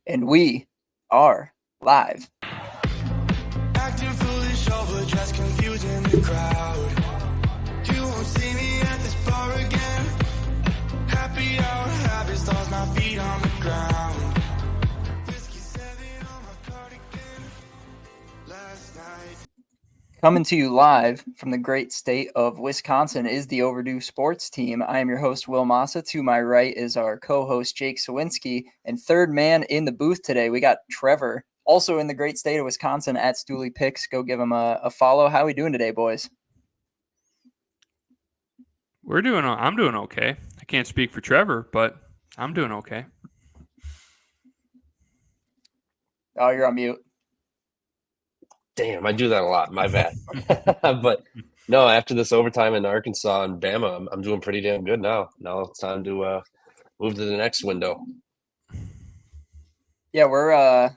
And we are live. Acting foolish, overdressed, confusing the crowd. You won't see me at this bar again. Happy hour, habit stars, my feet on the ground. Whiskey 7 on my cardigan. Last night. Coming to you live from the great state of Wisconsin is the Overdue Sports Team. I am your host, Will Massa. To my right is our co-host, Jake Sawinski. And third man in the booth today, we got Trevor, also in the great state of Wisconsin, at Stooley Picks. Go give him a follow. How are we doing today, boys? I'm doing okay. I can't speak for Trevor, but I'm doing okay. Oh, you're on mute. Damn, I do that a lot. My bad. But no, after this overtime in Arkansas and Bama, I'm doing pretty damn good now. Now it's time to move to the next window. Yeah,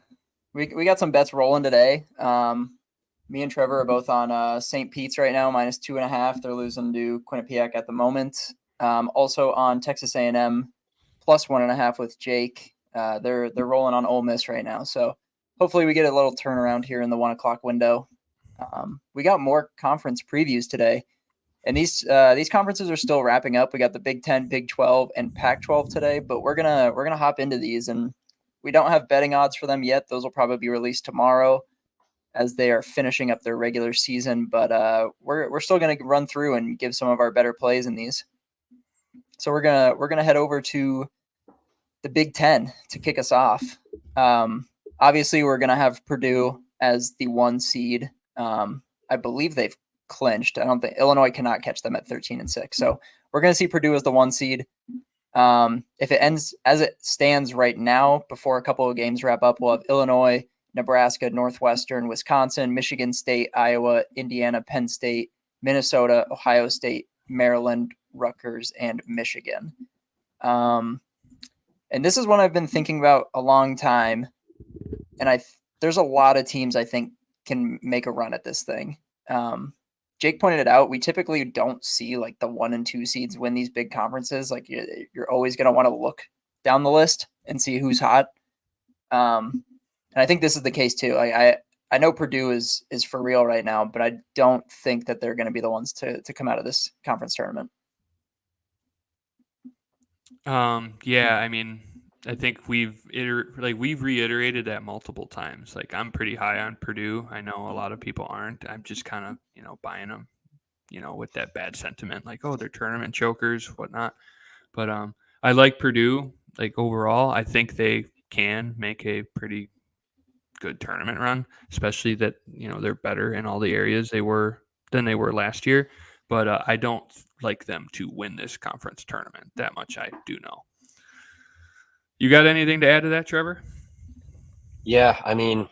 we got some bets rolling today. Me and Trevor are both on St. Pete's right now, -2.5. They're losing to Quinnipiac at the moment. Also on Texas A&M, +1.5 with Jake. They're rolling on Ole Miss right now. So hopefully we get a little turnaround here in the 1 o'clock window. We got more conference previews today, and these conferences are still wrapping up. We got the Big 10, Big 12, and Pac-12 today, but we're gonna hop into these, and we don't have betting odds for them yet. Those will probably be released tomorrow as they are finishing up their regular season. But we're still gonna run through and give some of our better plays in these. So we're gonna head over to the Big 10 to kick us off. Obviously, we're gonna have Purdue as the 1 seed. I believe they've clinched. I don't think Illinois cannot catch them at 13-6. So we're gonna see Purdue as the 1 seed. If it ends as it stands right now, before a couple of games wrap up, we'll have Illinois, Nebraska, Northwestern, Wisconsin, Michigan State, Iowa, Indiana, Penn State, Minnesota, Ohio State, Maryland, Rutgers, and Michigan. And this is one I've been thinking about a long time, and there's a lot of teams I think can make a run at this thing. Jake pointed it out. We typically don't see like the 1 and 2 seeds win these big conferences. Like you're always going to want to look down the list and see who's hot. And I think this is the case too. I know Purdue is for real right now, but I don't think that they're going to be the ones to come out of this conference tournament. Yeah, I mean, I think we've reiterated that multiple times. Like, I'm pretty high on Purdue. I know a lot of people aren't. I'm just kind of, buying them, with that bad sentiment, like, oh, they're tournament chokers, whatnot. But I like Purdue. Like, overall, I think they can make a pretty good tournament run, especially that, they're better in all the areas than they were last year. But I don't like them to win this conference tournament. That much I do know. You got anything to add to that, Trevor? Yeah, I mean,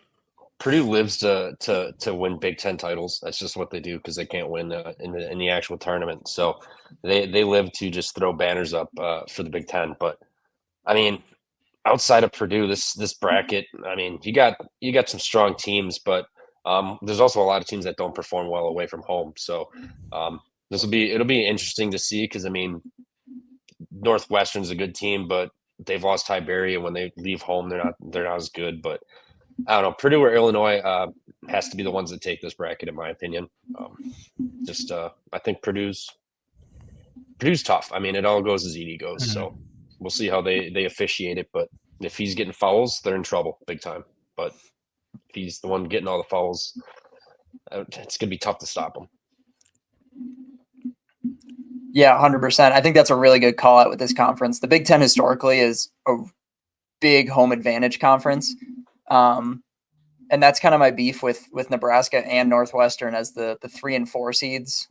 Purdue lives to win Big Ten titles. That's just what they do because they can't win in the actual tournament. So they live to just throw banners up for the Big Ten. But I mean, outside of Purdue, this bracket, I mean, you got some strong teams, but there's also a lot of teams that don't perform well away from home. So it'll be interesting to see because I mean, Northwestern's a good team, but they've lost Tiberi, and when they leave home, they're not as good. But I don't know, Purdue or Illinois has to be the ones that take this bracket, in my opinion. I think Purdue's tough. I mean, it all goes as Edie goes, so we'll see how they officiate it. But if he's getting fouls, they're in trouble big time. But if he's the one getting all the fouls, it's gonna be tough to stop him. Yeah, 100%. I think that's a really good call out with this conference. The Big Ten historically is a big home advantage conference. And that's kind of my beef with Nebraska and Northwestern as the 3 and 4 seeds.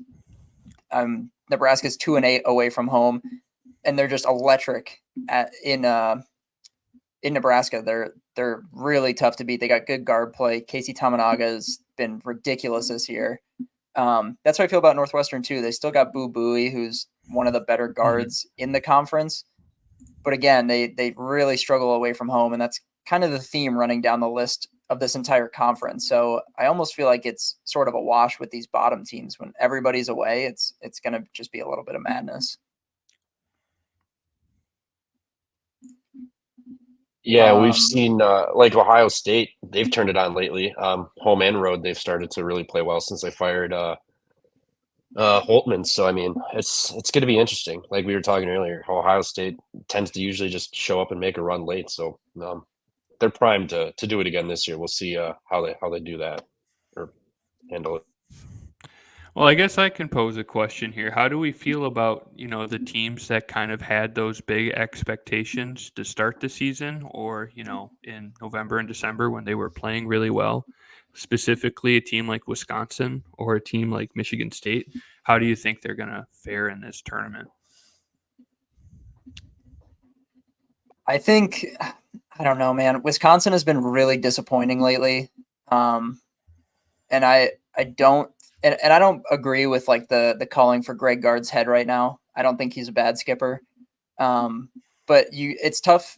Nebraska's 2-8 away from home, and they're just electric in Nebraska. They're really tough to beat. They got good guard play. Casey Tominaga has been ridiculous this year. That's how I feel about Northwestern too. They still got Boo Buie, who's one of the better guards in the conference. But again, they really struggle away from home, and that's kind of the theme running down the list of this entire conference. So I almost feel like it's sort of a wash with these bottom teams. When everybody's away, it's going to just be a little bit of madness. Yeah, we've Um, seen like Ohio State. They've turned it on lately. Home and road, they've started to really play well since they fired Holtman. So I mean, it's going to be interesting. Like we were talking earlier, Ohio State tends to usually just show up and make a run late. So they're primed to do it again this year. We'll see how they do that or handle it. Well, I guess I can pose a question here. How do we feel about, the teams that kind of had those big expectations to start the season or, in November and December when they were playing really well? Specifically, a team like Wisconsin or a team like Michigan State. How do you think they're going to fare in this tournament? I think I don't know, man. Wisconsin has been really disappointing lately. Um, and I don't and I don't agree with like the calling for Greg Gard's head right now. I don't think he's a bad skipper. Um, but it's tough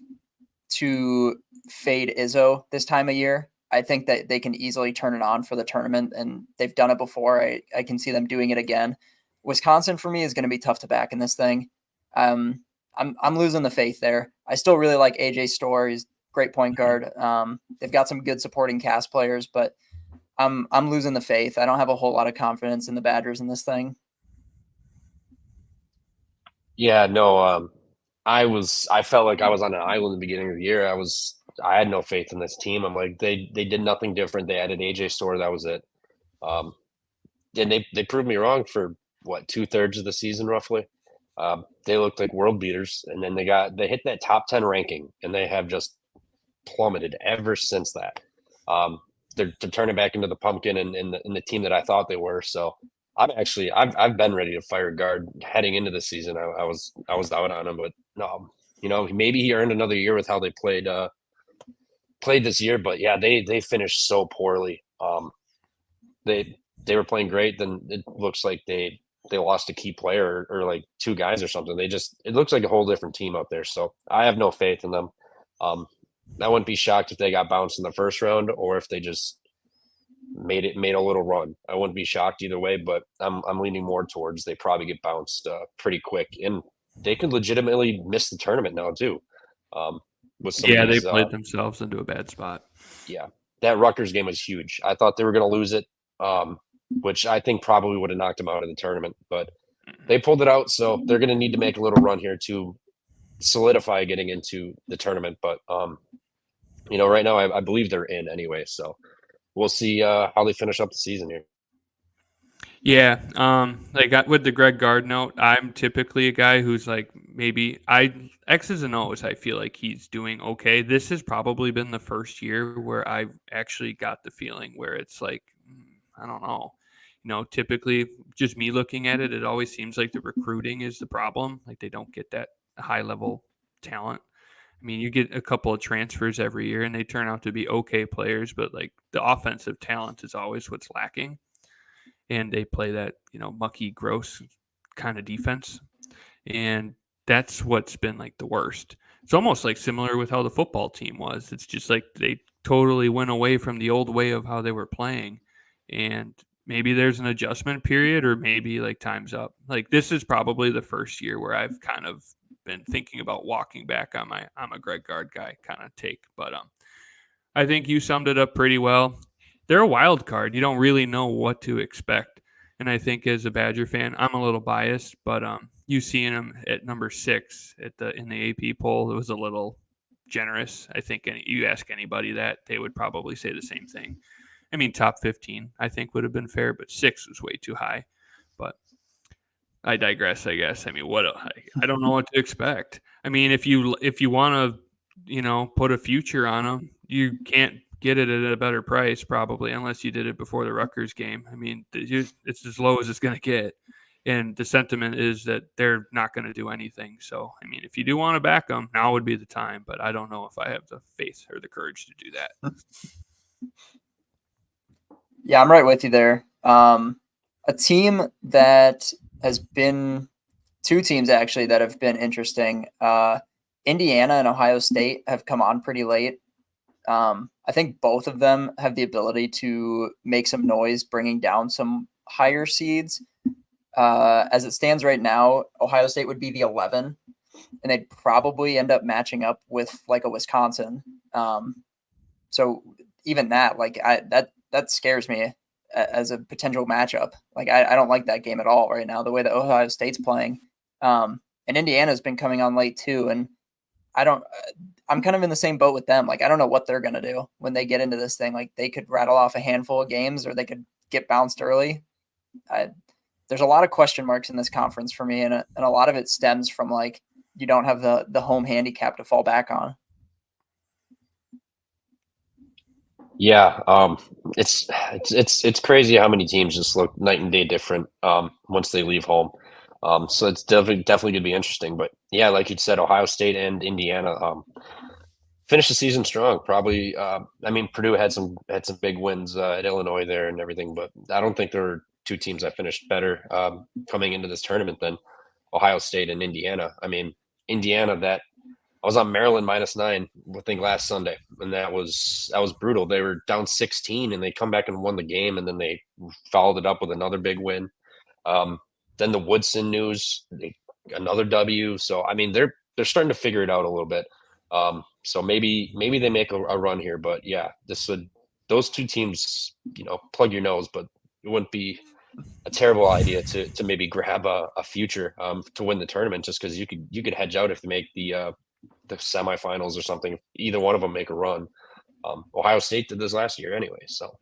to fade Izzo this time of year. I think that they can easily turn it on for the tournament, and they've done it before. I can see them doing it again. Wisconsin for me is going to be tough to back in this thing. Um, I'm losing the faith there. I still really like AJ Storr. He's a great point guard. They've got some good supporting cast players, but I'm losing the faith. I don't have a whole lot of confidence in the Badgers in this thing. Yeah, no, I felt like I was on an island at the beginning of the year. I had no faith in this team. I'm like they did nothing different. They added AJ Store, that was it. Um, and they proved me wrong for what 2/3 of the season roughly. They looked like world beaters, and then they hit that top 10 ranking, and they have just plummeted ever since that. They're turning back into the pumpkin and the team that I thought they were. So I've been ready to fire Guard heading into the season. I was out on him, but no, maybe he earned another year with how they played this year. But yeah, they finished so poorly. They were playing great, then it looks like they lost a key player or like two guys or something. It looks like a whole different team out there. So I have no faith in them. I wouldn't be shocked if they got bounced in the first round or if they just made a little run. I wouldn't be shocked either way, but I'm leaning more towards they probably get bounced pretty quick, and they could legitimately miss the tournament now too. With some of Yeah, they these, played themselves into a bad spot. yeah, that Rutgers game was huge. I thought they were going to lose it, which I think probably would have knocked them out of the tournament, but they pulled it out. So they're going to need to make a little run here to solidify getting into the tournament. But right now I believe they're in anyway. So we'll see how they finish up the season here. Yeah, with the Greg Gard note, I'm typically a guy who's like maybe X's and O's. I feel like he's doing okay. This has probably been the first year where I've actually got the feeling where it's like I don't know. Typically, just me looking at it, it always seems like the recruiting is the problem. Like they don't get that high level talent. I mean, you get a couple of transfers every year, and they turn out to be okay players, but like the offensive talent is always what's lacking, and they play that mucky, gross kind of defense, and that's what's been like the worst. It's almost like similar with how the football team was. It's just like they totally went away from the old way of how they were playing, and maybe there's an adjustment period, or maybe like time's up. Like this is probably the first year where I've kind of been thinking about walking back on my I'm a Greg Gard guy kind of take, but I think you summed it up pretty well. They're a wild card. You don't really know what to expect. And I think as a Badger fan, I'm a little biased, but you seeing them at number 6 in the AP poll, it was a little generous. I think you ask anybody that, they would probably say the same thing. I mean, top 15, I think would have been fair, but 6 was way too high. But I digress, I guess. I mean, I don't know what to expect. I mean, if you want to, put a future on them, you can't get it at a better price probably unless you did it before the Rutgers game. I mean, it's as low as it's going to get. And the sentiment is that they're not going to do anything. So, I mean, if you do want to back them, now would be the time. But I don't know if I have the faith or the courage to do that. Yeah, I'm right with you there. A team that has been two teams actually that have been interesting. Indiana and Ohio State have come on pretty late. I think both of them have the ability to make some noise, bringing down some higher seeds. As it stands right now, Ohio State would be the 11. and they'd probably end up matching up with like a Wisconsin. So even that, like that scares me as a potential matchup. Like I don't like that game at all right now. The way that Ohio State's playing, and Indiana's been coming on late too, and I'm kind of in the same boat with them. Like I don't know what they're gonna do when they get into this thing. Like they could rattle off a handful of games, or they could get bounced early. There's a lot of question marks in this conference for me, and a lot of it stems from like you don't have the home handicap to fall back on. Yeah, it's crazy how many teams just look night and day different once they leave home. So it's definitely going to be interesting. But yeah, like you said, Ohio State and Indiana finished the season strong. Probably, I mean, Purdue had some big wins at Illinois there and everything, but I don't think there were two teams that finished better coming into this tournament than Ohio State and Indiana. I mean, Indiana, that I was on Maryland -9, I think last Sunday, and that was brutal. They were down 16, and they come back and won the game, and then they followed it up with another big win. Then the Woodson news, another W. So I mean, they're starting to figure it out a little bit. So maybe they make a run here, but yeah, those two teams, plug your nose, but it wouldn't be a terrible idea to maybe grab a future to win the tournament, just because you could hedge out if they make the semifinals or something. If either one of them make a run. Ohio State did this last year anyway, so.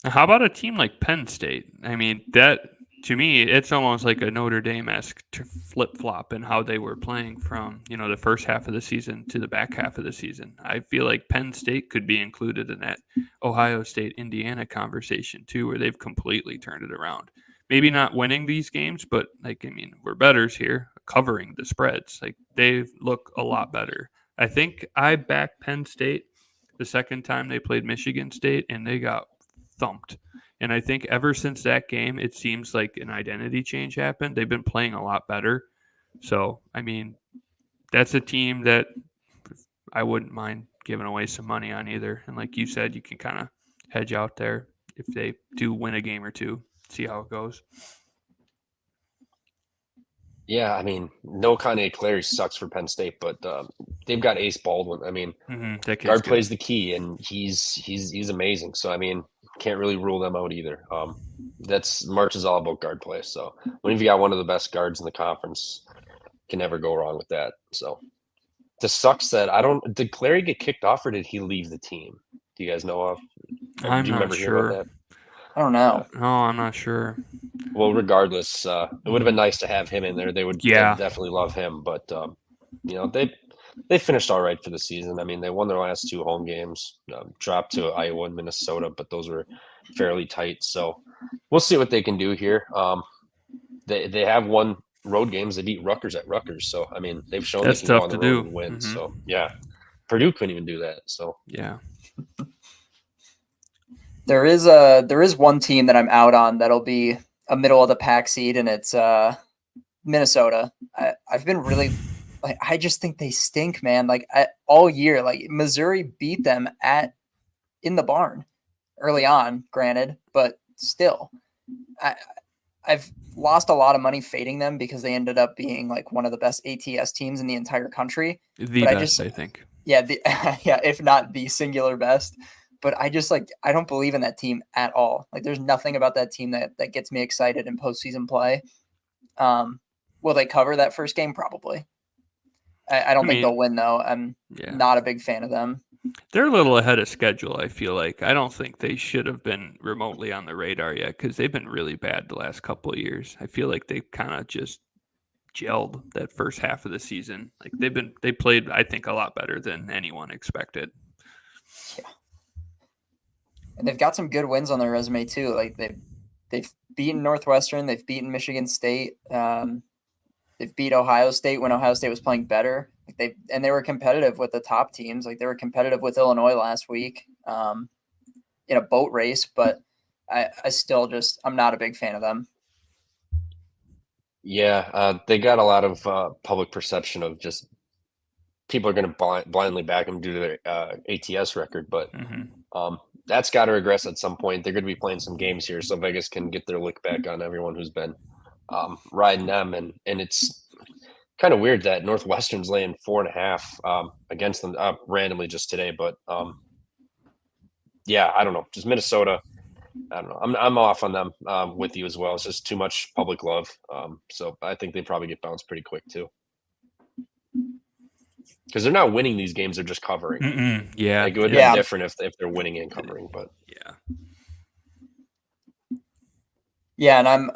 How about a team like Penn State? I mean, that to me, it's almost like a Notre Dame-esque flip-flop in how they were playing from, the first half of the season to the back half of the season. I feel like Penn State could be included in that Ohio State-Indiana conversation too, where they've completely turned it around. Maybe not winning these games, but we're bettors here, covering the spreads. Like they look a lot better. I think I backed Penn State the second time they played Michigan State, and they got thumped. And I think ever since that game, it seems like an identity change happened. They've been playing a lot better. So, I mean, that's a team that I wouldn't mind giving away some money on either. And like you said, you can kind of hedge out there if they do win a game or two, see how it goes. Yeah, I mean, no Kanye Clary sucks for Penn State, but they've got Ace Baldwin. I mean, guard plays the key, and he's amazing. So I mean, can't really rule them out either. March is all about guard play. So when you've got one of the best guards in the conference, can never go wrong with that. So the sucks that did Clary get kicked off, or did he leave the team? Do you guys know of? I'm not sure. I don't know. No, I'm not sure. Well, regardless, it would have been nice to have him in there. They would definitely love him, but they finished all right for the season. I mean, they won their last two home games, dropped to Iowa and Minnesota, but those were fairly tight. So we'll see what they can do here. They have won road games. They beat Rutgers at Rutgers, so I mean, they've shown that's they can tough go on to the road do. and win. So yeah, Purdue couldn't even do that. So yeah. There is one team that I'm out on that'll be a middle of the pack seed, and it's Minnesota. I've been really I just think they stink, man. All year, Missouri beat them in the barn early on, granted, but still, I've lost a lot of money fading them because they ended up being one of the best ATS teams in the entire country. The best, I think. Yeah, if not the singular best. But I don't believe in that team at all. There's nothing about that team that gets me excited in postseason play. Will they cover that first game? Probably. I don't think they'll win, though. I'm not a big fan of them. They're a little ahead of schedule, I feel like. I don't think they should have been remotely on the radar yet because they've been really bad the last couple of years. I feel like they kind of just gelled that first half of the season. They played, I think, a lot better than anyone expected. Yeah. And they've got some good wins on their resume too. They've beaten Northwestern, they've beaten Michigan State, they've beat Ohio State when Ohio State was playing better. They were competitive with the top teams. They were competitive with Illinois last week in a boat race. But I still I'm not a big fan of them. Yeah, they got a lot of public perception of just people are going to blindly back them due to their ATS record, but. That's got to regress at some point. They're going to be playing some games here, so Vegas can get their lick back on everyone who's been riding them. And kind of weird that Northwestern's laying 4.5 against them randomly just today. But yeah, I don't know. Just Minnesota. I don't know. I'm off on them with you as well. It's just too much public love. So I think they probably get bounced pretty quick too. Because they're not winning these games; they're just covering. Yeah, Like it would Yeah. be different if they're winning and covering. But Yeah, and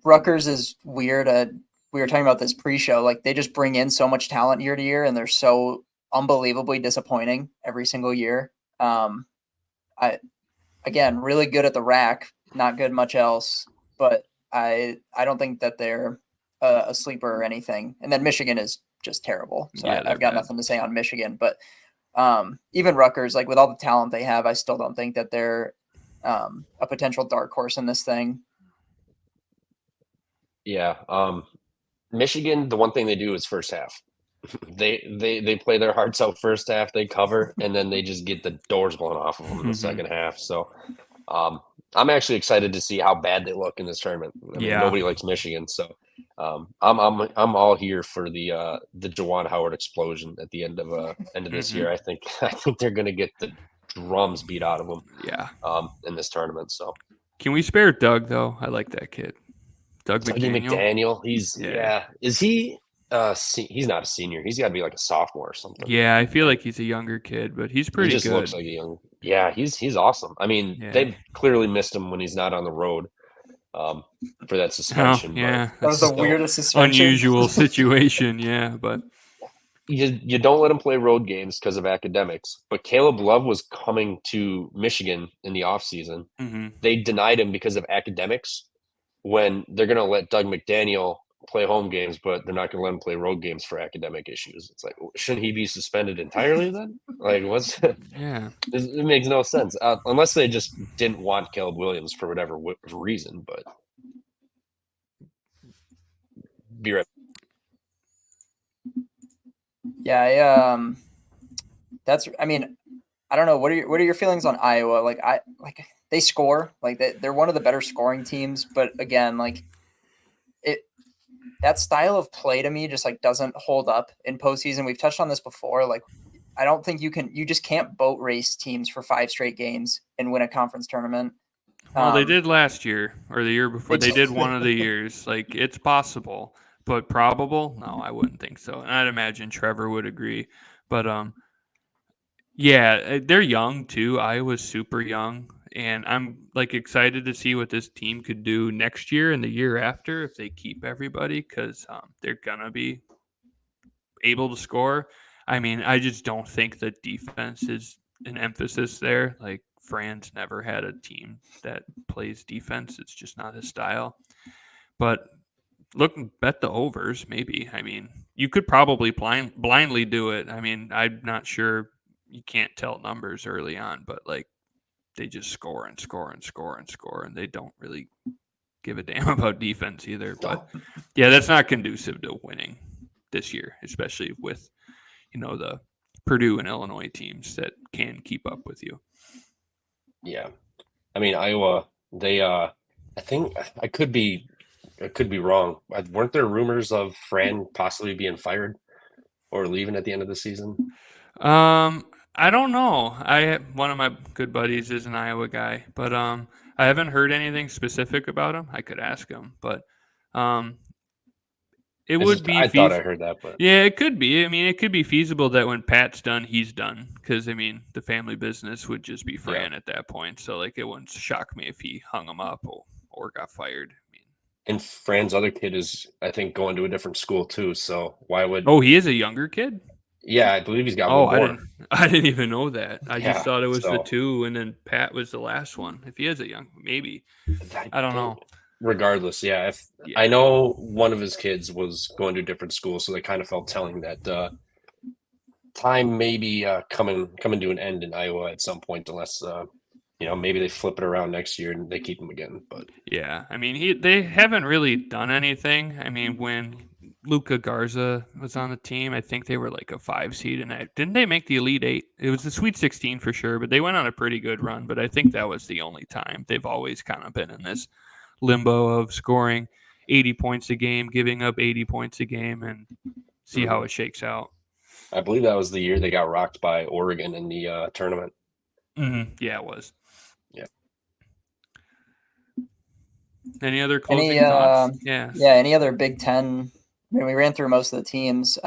Rutgers is weird. We were talking about this pre-show. Like they just bring in so much talent year to year, and they're so unbelievably disappointing every single year. Again, really good at the rack, not good much else. But I don't think that they're a sleeper or anything. And then Michigan is just terrible. So Yeah, I've got they're bad. nothing to say on Michigan. But even Rutgers, like with all the talent they have, I still don't think that they're a potential dark horse in this thing. yeah, Michigan. The one thing they do is first half. They play their hearts out first half. They cover, and then they just get the doors blown off of them in the second half. So I'm actually excited to see how bad they look in this tournament. I mean, Yeah. nobody likes Michigan, so I'm all here for the Juwan Howard explosion at the end of this year. I think they're going to get the drums beat out of them. Yeah. In this tournament. So Can we spare Doug though? I like that kid, Doug Dougie McDaniel. McDaniel. He's Is he? He's not a senior. He's got to be like a sophomore or something. Yeah, I feel like he's a younger kid, but he's pretty He just good. looks like a young. Yeah, he's awesome. I mean, they clearly missed him when he's not on the road for that suspension. Yeah, That was the weirdest suspension. Unusual situation. Yeah, but you don't let him play road games because of academics. But Caleb Love was coming to Michigan in the offseason. They denied him because of academics when they're going to let Doug McDaniel play home games, but they're not going to let him play road games for academic issues. It's like, shouldn't he be suspended entirely then? Like, what's yeah? It makes no sense unless they just didn't want Caleb Williams for whatever reason. But be right. Yeah, that's. I mean, I don't know. What are your feelings on Iowa? Like they score. Like they're one of the better scoring teams. But again, like that style of play to me just like doesn't hold up in postseason. We've touched on this before. Like I don't think you just can't boat race teams for 5 straight games and win a conference tournament. Well, they did last year or the year before. They did one of the years. Like it's possible, but probable? No, I wouldn't think so. And I'd imagine Trevor would agree. But yeah, they're young too. Iowa's super young, and I'm like excited to see what this team could do next year and the year after if they keep everybody, because they're gonna be able to score. I mean, I just don't think that defense is an emphasis there. Like Fran's never had a team that plays defense. It's just not his style. But look, bet the overs, maybe. I mean, you could probably blindly do it. I mean, I'm not sure. You can't tell numbers early on, but like they just score and score and score and score, and they don't really give a damn about defense either. But yeah, that's not conducive to winning this year, especially with the Purdue and Illinois teams that can keep up with you. Yeah, I mean Iowa. They I think I could be wrong. Weren't there rumors of Fran possibly being fired or leaving at the end of the season? I don't know. One of my good buddies is an Iowa guy, but I haven't heard anything specific about him. I could ask him, but it would be. I thought I heard that, but yeah, it could be. I mean, it could be feasible that when Pat's done, he's done. Because I mean, the family business would just be Fran at that point. So like, it wouldn't shock me if he hung him up or got fired. I mean, and Fran's other kid is, I think, going to a different school too. So why would? Oh, he is a younger kid. Yeah, I believe he's got one more. I didn't even know that. I just thought it was the 2, and then Pat was the last one. If he is a young, maybe. I don't know. Regardless, I know one of his kids was going to a different school, so they kind of felt telling that time may be coming to an end in Iowa at some point, unless maybe they flip it around next year and they keep him again. But yeah, I mean they haven't really done anything. I mean, when Luka Garza was on the team, I think they were like a 5 seed, and didn't they make the Elite 8? It was the Sweet 16 for sure, but they went on a pretty good run. But I think that was the only time. They've always kind of been in this limbo of scoring. 80 points a game, giving up 80 points a game, and see how it shakes out. I believe that was the year they got rocked by Oregon in the tournament. Yeah, it was. Yeah. Any other closing thoughts? Yeah. Any other Big Ten? I mean, we ran through most of the teams.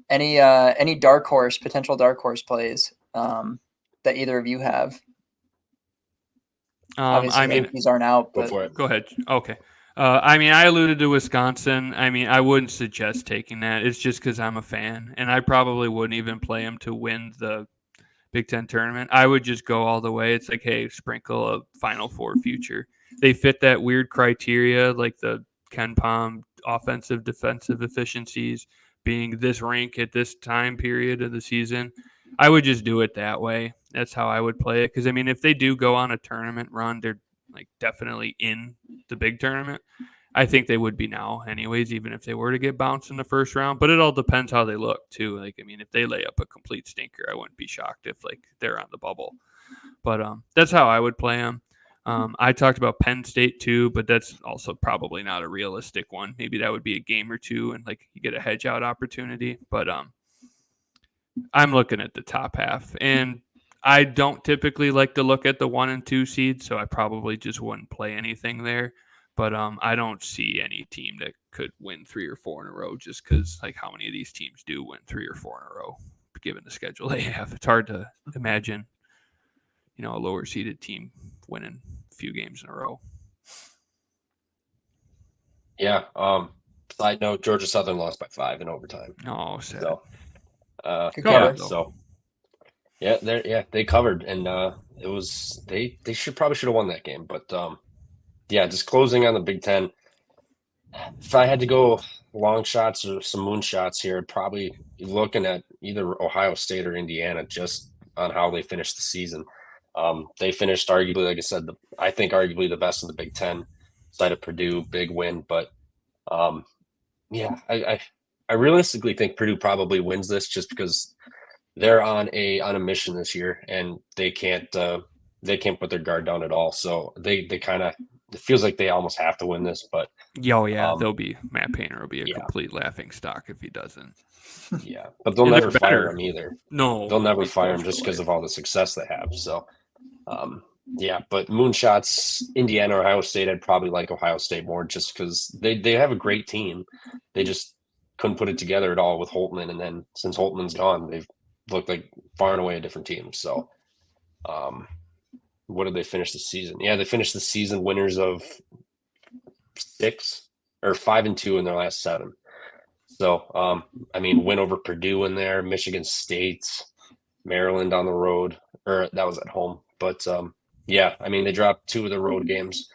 Any potential dark horse plays that either of you have? Obviously, I mean, these aren't out, Go but for it. go ahead. Okay. I mean, I alluded to Wisconsin. I mean, I wouldn't suggest taking that. It's just because I'm a fan, and I probably wouldn't even play them to win the Big Ten tournament. I would just go all the way. It's like, hey, sprinkle a Final Four future. They fit that weird criteria, like the Ken Pom offensive, defensive efficiencies being this rank at this time period of the season. I would just do it that way. That's how I would play it. Because, I mean, if they do go on a tournament run, they're like definitely in the big tournament. I think they would be now anyways, even if they were to get bounced in the first round. But it all depends how they look too. Like, I mean, if they lay up a complete stinker, I wouldn't be shocked if like they're on the bubble. But that's how I would play them. I talked about Penn State too, but that's also probably not a realistic one. Maybe that would be a game or two and like you get a hedge out opportunity. But I'm looking at the top half, and I don't typically like to look at the 1 and 2 seeds, so I probably just wouldn't play anything there. But I don't see any team that could win 3 or 4 in a row just because, like, how many of these teams do win 3 or 4 in a row given the schedule they have? It's hard to imagine, a lower seeded team winning a few games in a row. Yeah. Side note: Georgia Southern lost by 5 in overtime. Oh, sad. So, Good cover. So, they covered, and it was they probably should have won that game, but just closing on the Big Ten. If I had to go long shots or some moon shots here, I'd probably be looking at either Ohio State or Indiana just on how they finished the season. They finished arguably, like I said, I think arguably the best in the Big Ten, side of Purdue, big win. But I realistically think Purdue probably wins this just because they're on a mission this year and they can't put their guard down at all. So they kind of, it feels like they almost have to win this, but they'll be Matt Painter will be a complete laughing stock if he doesn't. Yeah, but they'll never fire him either. No, they'll never fire him just because of all the success they have. So, but moonshots, Indiana or Ohio State, I'd probably like Ohio State more just because they have a great team. They just couldn't put it together at all with Holtman, and then since Holtman's gone, they've looked like far and away a different team. So, what did they finish the season? Yeah, they finished the season winners of 5 and 2 in their last 7. So, win over Purdue in there, Michigan State, Maryland on the road, or that was at home. But they dropped 2 of the road games.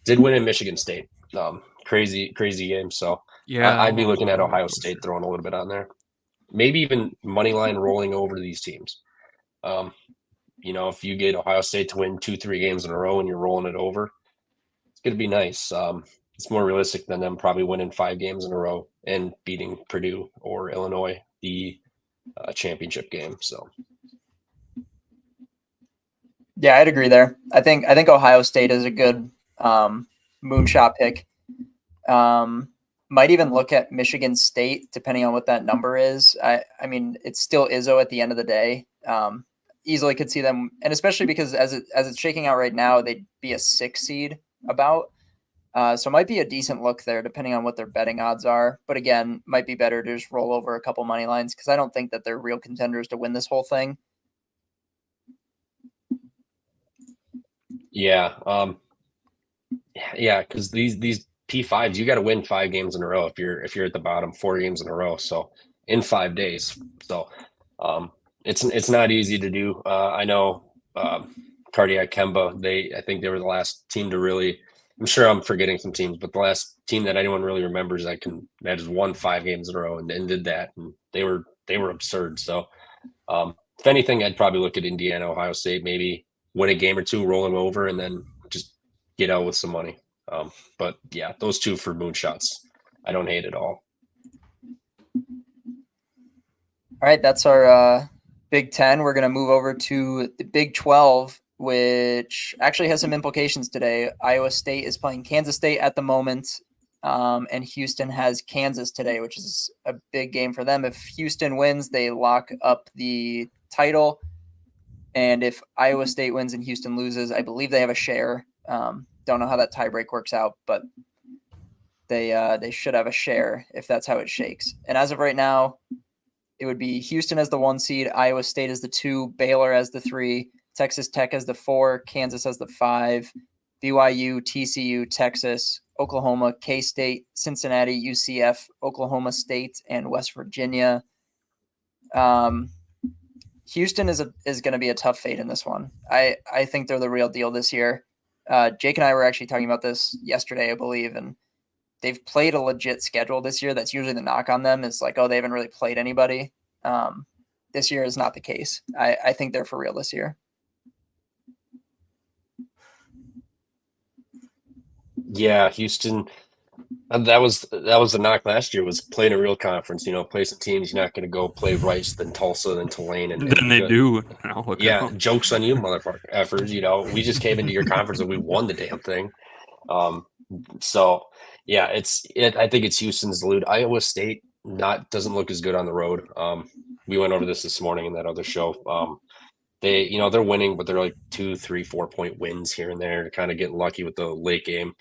Did win in Michigan State. Crazy game. So I'd be looking at Ohio State throwing a little bit on there. Maybe even money line rolling over these teams. If you get Ohio State to win 2-3 games in a row and you're rolling it over, it's going to be nice. It's more realistic than them probably winning 5 games in a row and beating Purdue or Illinois the championship game. So, yeah, I'd agree there. I think Ohio State is a good moonshot pick. Might even look at Michigan State depending on what that number is. I mean, it's still Izzo at the end of the day. Easily could see them, and especially because as it's shaking out right now, they'd be a 6 seed about. So it might be a decent look there, depending on what their betting odds are. But again, might be better to just roll over a couple money lines because I don't think that they're real contenders to win this whole thing. Yeah, because these P5s, you got to win 5 games in a row if you're at the bottom, 4 games in a row. So in 5 days, so it's not easy to do. I know Cardiac Kemba, I think they were the last team to really. I'm sure I'm forgetting some teams, but the last team that anyone really remembers that has won 5 games in a row and did that, and they were absurd. So, if anything, I'd probably look at Indiana, Ohio State, maybe win a game or 2, roll them over, and then just get out with some money. But yeah, those 2 for moonshots, I don't hate at all. All right, that's our Big Ten. We're going to move over to the Big 12. which actually has some implications today. Iowa State is playing Kansas State at the moment, and Houston has Kansas today, which is a big game for them. If Houston wins, they lock up the title. And if Iowa State wins and Houston loses, I believe they have a share. Don't know how that tiebreak works out, but they should have a share if that's how it shakes. And as of right now, it would be Houston as the 1 seed, Iowa State as the 2, Baylor as the 3, Texas Tech as the 4, Kansas as the 5, BYU, TCU, Texas, Oklahoma, K-State, Cincinnati, UCF, Oklahoma State, and West Virginia. Houston is going to be a tough fate in this one. I think they're the real deal this year. Jake and I were actually talking about this yesterday, I believe, and they've played a legit schedule this year. That's usually the knock on them, is like, oh, they haven't really played anybody. This year is not the case. I think they're for real this year. Yeah, Houston. That was the knock last year, was playing a real conference. Play some teams. You're not going to go play Rice, then Tulsa, then Tulane, and Then they do. Look yeah, jokes on you, motherfuckers. We just came into your conference and we won the damn thing. So yeah, I think it's Houston's lead. Iowa State doesn't look as good on the road. We went over this morning in that other show. They're winning, but they're like 2, 3, 4-point wins here and there, kind of getting lucky with the late game.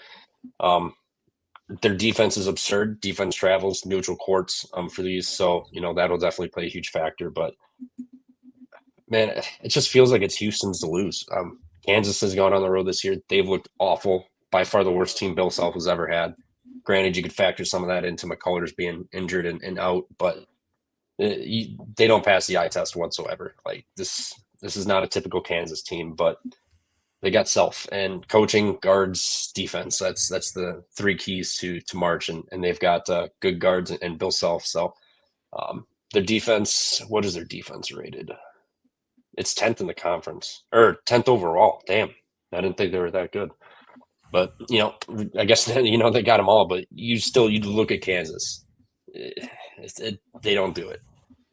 Their defense is absurd. Defense travels neutral courts for these, so that'll definitely play a huge factor. But man, it just feels like it's Houston's to lose. Kansas has gone on the road this year. They've looked awful. By far the worst team Bill Self has ever had. Granted, you could factor some of that into McCullers being injured and out, but they don't pass the eye test whatsoever. Like this is not a typical Kansas team, but they got Self and coaching, guards, defense. That's the 3 keys to March, and they've got good guards and Bill Self. So their defense, what is their defense rated? It's 10th in the conference, or 10th overall. Damn, I didn't think they were that good. But I guess they got them all. But you look at Kansas, they don't do it.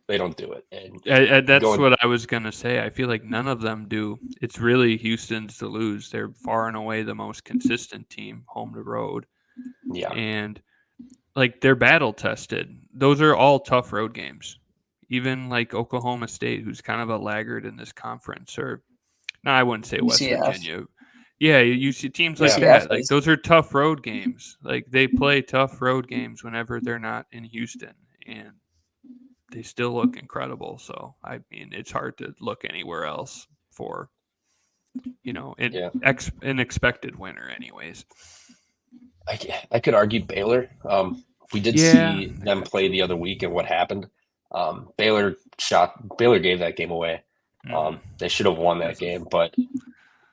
They don't do it. And that's what I was gonna say. I feel like none of them do. It's really Houston's to lose. They're far and away the most consistent team, home to road. Yeah, and like they're battle tested. Those are all tough road games. Even like Oklahoma State, who's kind of a laggard in this conference, or no, I wouldn't say West Virginia. Yeah, you see teams like that. Like those are tough road games. Like they play tough road games whenever they're not in Houston, and they still look incredible. So I mean, it's hard to look anywhere else for an expected winner, anyways. I could argue Baylor. We did see them play the other week, and what happened. Baylor gave that game away. They should have won that game, but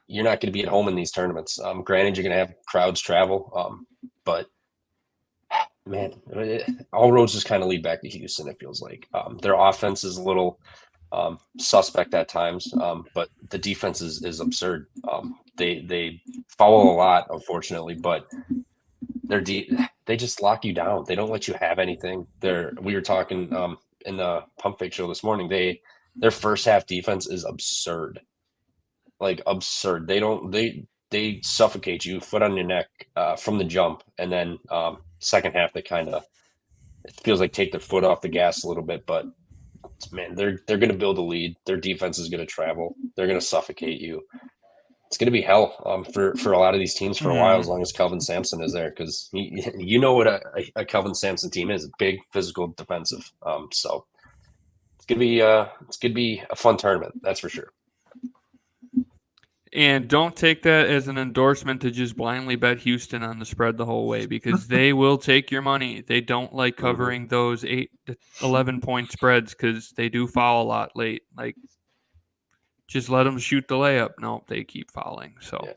you're not going to be at home in these tournaments. Granted, you're going to have crowds travel, but man, all roads just kind of lead back to Houston. It feels like their offense is a little suspect at times, but the defense is absurd. They foul a lot, unfortunately, but they just lock you down. They don't let you have anything. We were talking in the Pump Fake show this morning. Their first half defense is absurd. Like absurd. They suffocate you, foot on your neck from the jump, and then second half they kind of, it feels like, take their foot off the gas a little bit. But man, they're going to build a lead. Their defense is going to travel. They're going to suffocate you. It's going to be hell for a lot of these teams for a while, as long as Kelvin Sampson is there, because you know what a Kelvin Sampson team is: big, physical, defensive. So it's going to be a fun tournament, that's for sure. And don't take that as an endorsement to just blindly bet Houston on the spread the whole way, because they will take your money. They don't like covering those 8 to 11 point spreads because they do foul a lot late. Like, just let them shoot the layup. No, they keep fouling. So, yeah.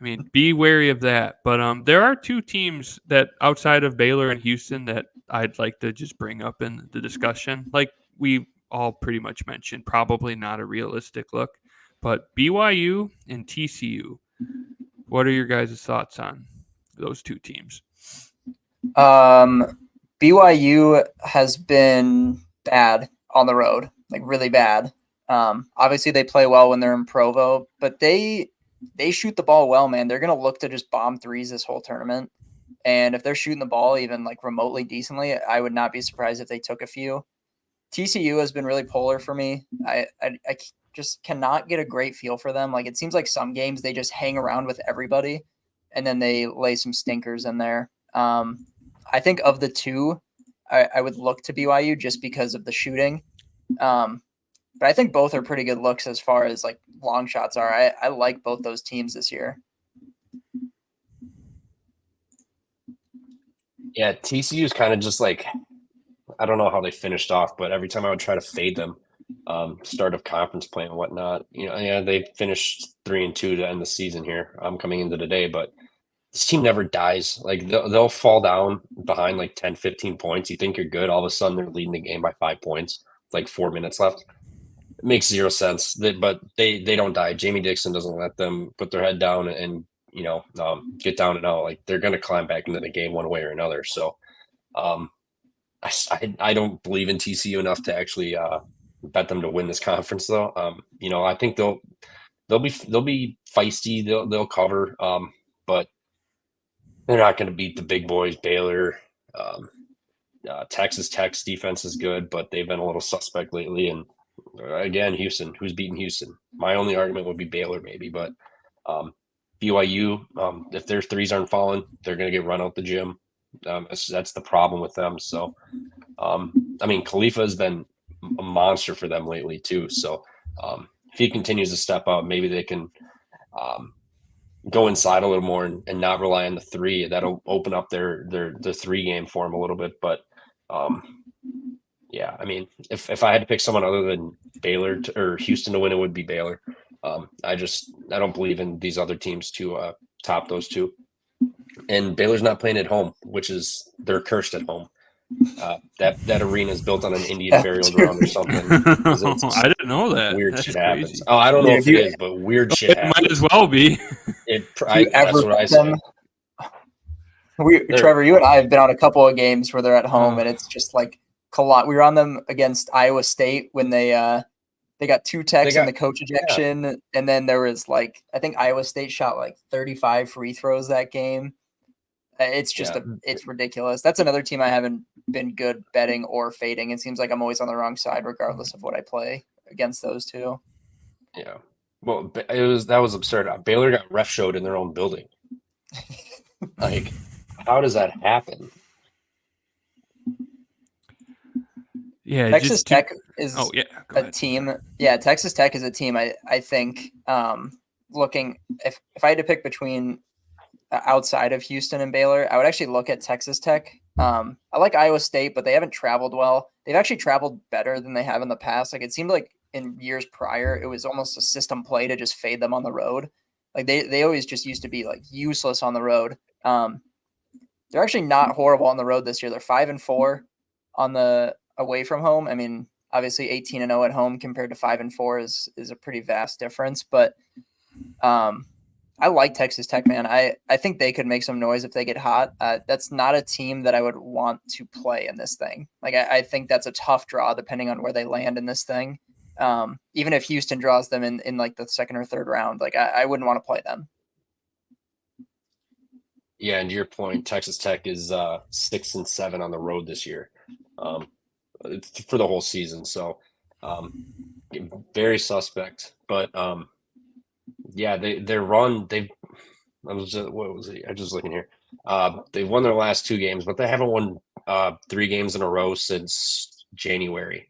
I mean, be wary of that. But there are 2 teams that outside of Baylor and Houston that I'd like to just bring up in the discussion. Like we all pretty much mentioned, probably not a realistic look. But BYU and TCU, what are your guys' thoughts on those 2 teams? BYU has been bad on the road, like really bad. Obviously, they play well when they're in Provo, but they shoot the ball well, man. They're going to look to just bomb threes this whole tournament. And if they're shooting the ball even like remotely decently, I would not be surprised if they took a few. TCU has been really polar for me. I just cannot get a great feel for them. Like, it seems like some games they just hang around with everybody, and then they lay some stinkers in there. I think of the two, I would look to BYU just because of the shooting. But I think both are pretty good looks as far as like long shots are. I like both those teams this year. Yeah, TCU is kind of just like, I don't know how they finished off, but every time I would try to fade them, start of conference play and whatnot, they finished 3-2 to end the season here. I'm coming into today, but this team never dies. Like they'll fall down behind like 10, 15 points. You think you're good. All of a sudden they're leading the game by 5 points, like 4 minutes left. It makes zero sense. But they don't die. Jamie Dixon doesn't let them put their head down and get down and out. Like they're going to climb back into the game one way or another. So I don't believe in TCU enough to actually bet them to win this conference though. I think they'll be feisty. They'll cover, but they're not going to beat the big boys. Baylor, Texas Tech's defense is good, but they've been a little suspect lately. And again, Houston, who's beating Houston? My only argument would be Baylor, maybe, but BYU, if their threes aren't falling, they're going to get run out the gym. That's the problem with them. So, Khalifa has been a monster for them lately too. So, if he continues to step up, maybe they can go inside a little more and not rely on the three. That'll open up their three game for him a little bit. But if I had to pick someone other than Baylor or Houston to win, it would be Baylor. I don't believe in these other teams to top those two. And Baylor's not playing at home, which is they're cursed at home. That arena is built on an Indian burial ground or something. I didn't know that. Weird That's shit crazy. happens. Oh, I don't know if it is, but weird shit happens. Might as well be. That's what I say. Trevor, you and I have been on a couple of games where they're at home, and it's just like we were on them against Iowa State when they got 2 techs in the coach ejection, and then there was I think Iowa State shot 35 free throws that game. It's just it's ridiculous. That's another team I haven't been good betting or fading. It seems like I'm always on the wrong side, regardless of what I play against those two. Yeah, well, that was absurd. Baylor got ref showed in their own building. How does that happen? Yeah, Texas Tech is a team. Yeah, Texas Tech is a team. I think looking if I had to pick between outside of Houston and Baylor, I would actually look at Texas Tech. I like Iowa State, but they haven't traveled well. They've actually traveled better than they have in the past. It seemed like in years prior, it was almost a system play to just fade them on the road. They always just used to be useless on the road. They're actually not horrible on the road this year. They're 5-4 on the away from home. Obviously 18-0 at home compared to 5-4 is a pretty vast difference, but I like Texas Tech, man. I think they could make some noise if they get hot. That's not a team that I would want to play in this thing. I think that's a tough draw depending on where they land in this thing. Even if Houston draws them in the second or third round, I wouldn't want to play them. Yeah, and to your point, Texas Tech is 6-7 on the road this year for the whole season. So very suspect, but their run. I was just looking here. They've won their last 2 games, but they haven't won 3 games in a row since January.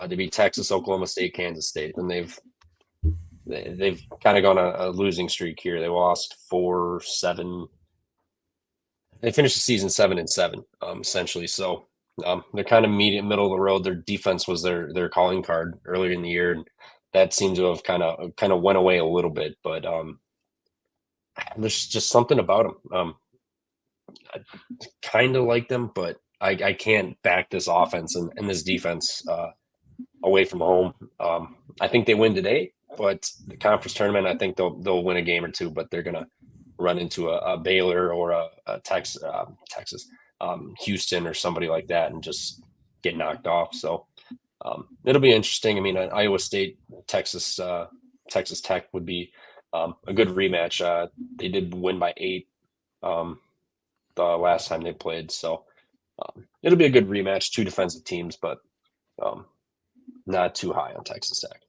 They beat Texas, Oklahoma State, Kansas State, and they've kind of gone a losing streak here. They lost 4-7. They finished the season 7-7, essentially. So they're kind of middle of the road. Their defense was their calling card earlier in the year, and that seemed to have kind of went away a little bit. But there's just something about them. I kind of like them, but I can't back this offense and this defense away from home. I think they win today, but the conference tournament, I think they'll win a game or 2, but they're gonna run into a Baylor or a Texas, Houston or somebody like that and just get knocked off. So It'll be interesting. I mean, Iowa State, Texas Tech would be a good rematch. They did win by 8 the last time they played, so it'll be a good rematch. Two defensive teams, but not too high on Texas Tech.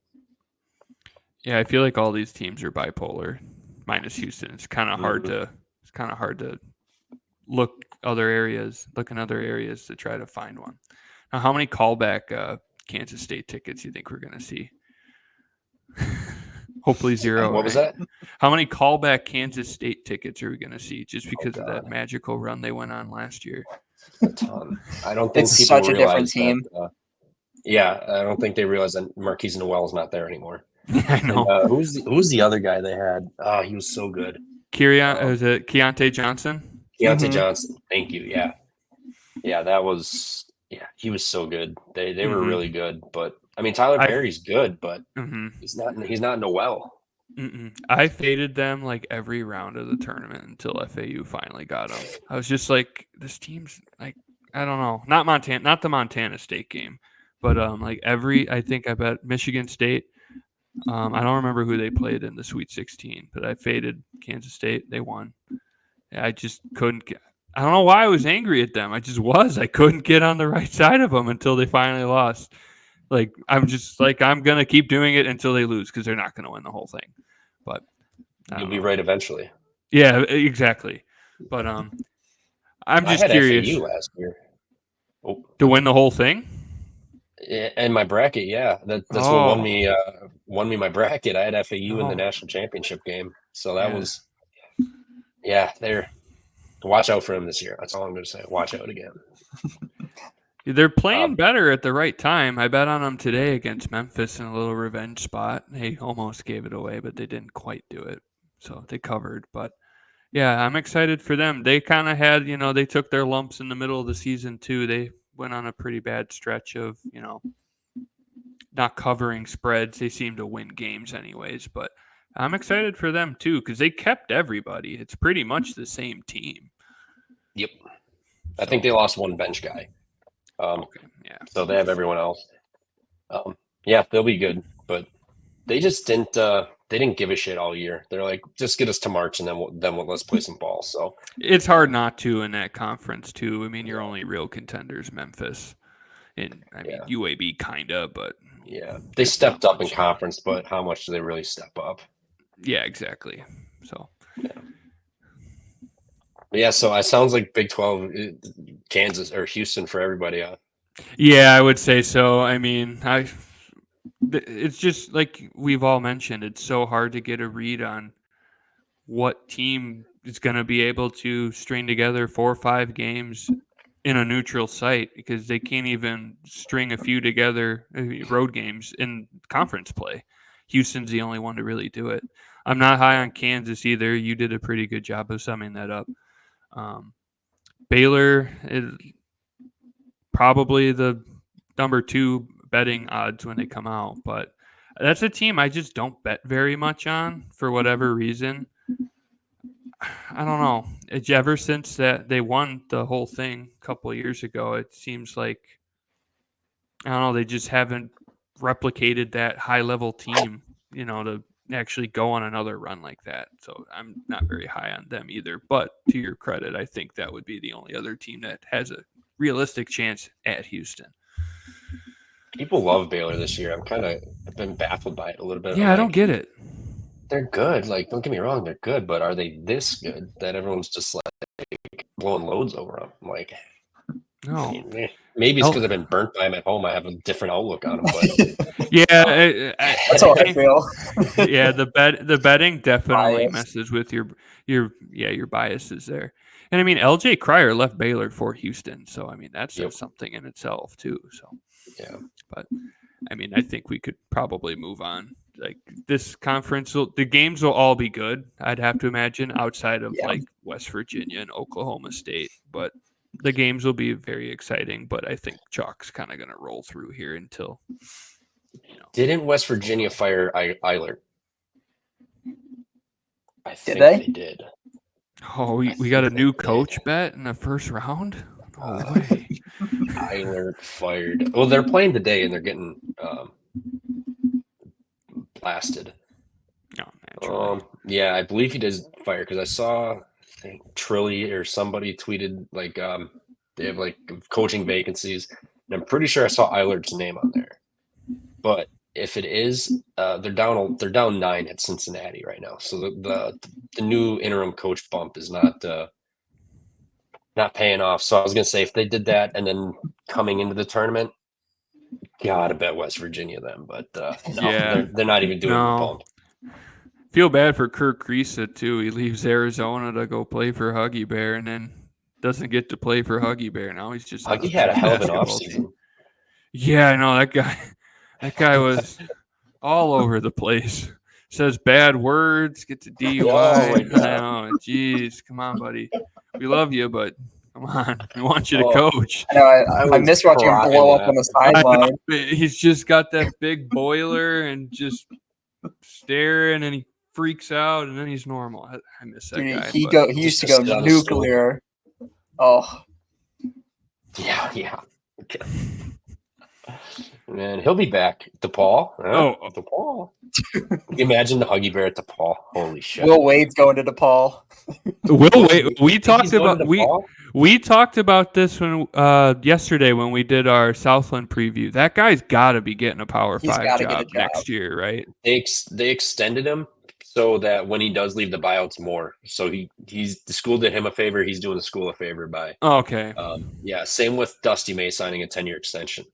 Yeah, I feel like all these teams are bipolar, minus Houston. It's kind of hard to look in other areas to try to find one. Now, how many callback Kansas State tickets you think we're going to see? Hopefully 0. What was right? that? How many callback Kansas State tickets are we going to see just because of that God. magical run they went on last year? A ton. I don't think It's people such a different realize team. that. Yeah, I don't think they realize that Marquise Noel is not there anymore. I know. And, who's the other guy they had? Oh, he was so good. Was it Keontae Johnson? Keontae Johnson. Thank you. Yeah, that was. Yeah, he was so good. They were really good. But I mean, Tyler Perry's good, but he's not Noel. I faded them like every round of the tournament until FAU finally got them. I was just like, this team's like, I don't know, not the Montana State game, but I think I bet Michigan State. I don't remember who they played in the Sweet 16, but I faded Kansas State. They won. I just couldn't get. I don't know why I was angry at them. I just was. I couldn't get on the right side of them until they finally lost. Like I'm just like I'm gonna keep doing it until they lose because they're not gonna win the whole thing. But You'll be right eventually. Yeah, exactly. But I'm just curious. FAU last year. Oh. To win the whole thing? In my bracket, yeah. That's what won me my bracket. I had FAU in the national championship game. So that was they're watch out for them this year. That's all I'm gonna say. Watch out again. They're playing better at the right time. I bet on them today against Memphis in a little revenge spot. They almost gave it away, but they didn't quite do it. So they covered. But yeah, I'm excited for them. They kind of had, they took their lumps in the middle of the season too. They went on a pretty bad stretch of, not covering spreads. They seem to win games anyways, but I'm excited for them too because they kept everybody. It's pretty much the same team. Yep. I think they lost one bench guy. So they have everyone else. They'll be good, but they just didn't. They didn't give a shit all year. They're like, just get us to March, and then let's play some ball. So it's hard not to in that conference too. I mean, your only real contenders, Memphis, and UAB kinda, but they stepped up in conference. But how much do they really step up? Yeah, exactly. So. Yeah, so it sounds like Big 12, Kansas or Houston for everybody. Yeah, I would say so. I mean, it's just like we've all mentioned. It's so hard to get a read on what team is going to be able to string together 4 or 5 games in a neutral site because they can't even string a few together road games in conference play. Houston's the only one to really do it. I'm not high on Kansas either. You did a pretty good job of summing that up. Baylor is probably the number 2 betting odds when they come out, but that's a team I just don't bet very much on for whatever reason. I don't know. Ever since that they won the whole thing a couple of years ago, it seems like I don't know. They just haven't replicated that high level team, to actually go on another run like that. So I'm not very high on them either. But to your credit, I think that would be the only other team that has a realistic chance at Houston. People love Baylor this year. I've been baffled by it a little bit. Yeah, I don't get it. They're good. Like, don't get me wrong, they're good, but are they this good that everyone's just like blowing loads over them? Like, no. Maybe it's because I've been burnt by them at home. I have a different outlook on them. But yeah, that's how I feel. Yeah, the betting definitely messes with your biases there. And I mean, LJ Cryer left Baylor for Houston, so I mean that's something in itself too. So but I mean, I think we could probably move on. Like this conference, the games will all be good. I'd have to imagine outside of like West Virginia and Oklahoma State, but the games will be very exciting. But I think Chalk's kind of going to roll through here until. Didn't West Virginia fire Eilert? I think they did. Oh, we got a new coach bet in the first round. No way. Eilert fired. Well, they're playing today and they're getting blasted. No, naturally. Yeah, I believe he does fire because I saw, I think Trilly or somebody tweeted like they have like coaching vacancies, and I'm pretty sure I saw Eilert's name on there. But if it is, they're down 9 at Cincinnati right now. So the new interim coach bump is not paying off. So I was gonna say if they did that and then coming into the tournament, gotta bet West Virginia then. But no, Yeah. they're not even doing the No. bump. Feel bad for Kirk Kriisa, too. He leaves Arizona to go play for Huggy Bear and then doesn't get to play for Huggy Bear. Now he's just on Huggy had a hell of an basketball team. offseason. Yeah, I know. That guy was all over the place. Says bad words, gets a DUI. Oh my God. I know. Jeez, come on, buddy. We love you, but come on. We want you to Oh. coach. I know. I was miss watching him crying blow up laughing. on the I know. sideline. He's just got that big boiler and just staring, and he freaks out, and then he's normal. I miss that Dude, guy. he but used to Just go sit on the stool. nuclear. Oh, Yeah. Okay. Man, he'll be back. DePaul. Huh? Oh. DePaul. Imagine the Huggy Bear at DePaul. Holy shit. Will Wade's going to DePaul. we talked He's going about to DePaul? we talked about this when yesterday when we did our Southland preview. That guy's got to be getting a Power He's 5 gotta get a job job. next year, right? They extended him so that when he does leave, the buyout's more. So he's the school did him a favor. He's doing the school a favor by. Okay. Yeah. Same with Dusty May signing a 10-year extension.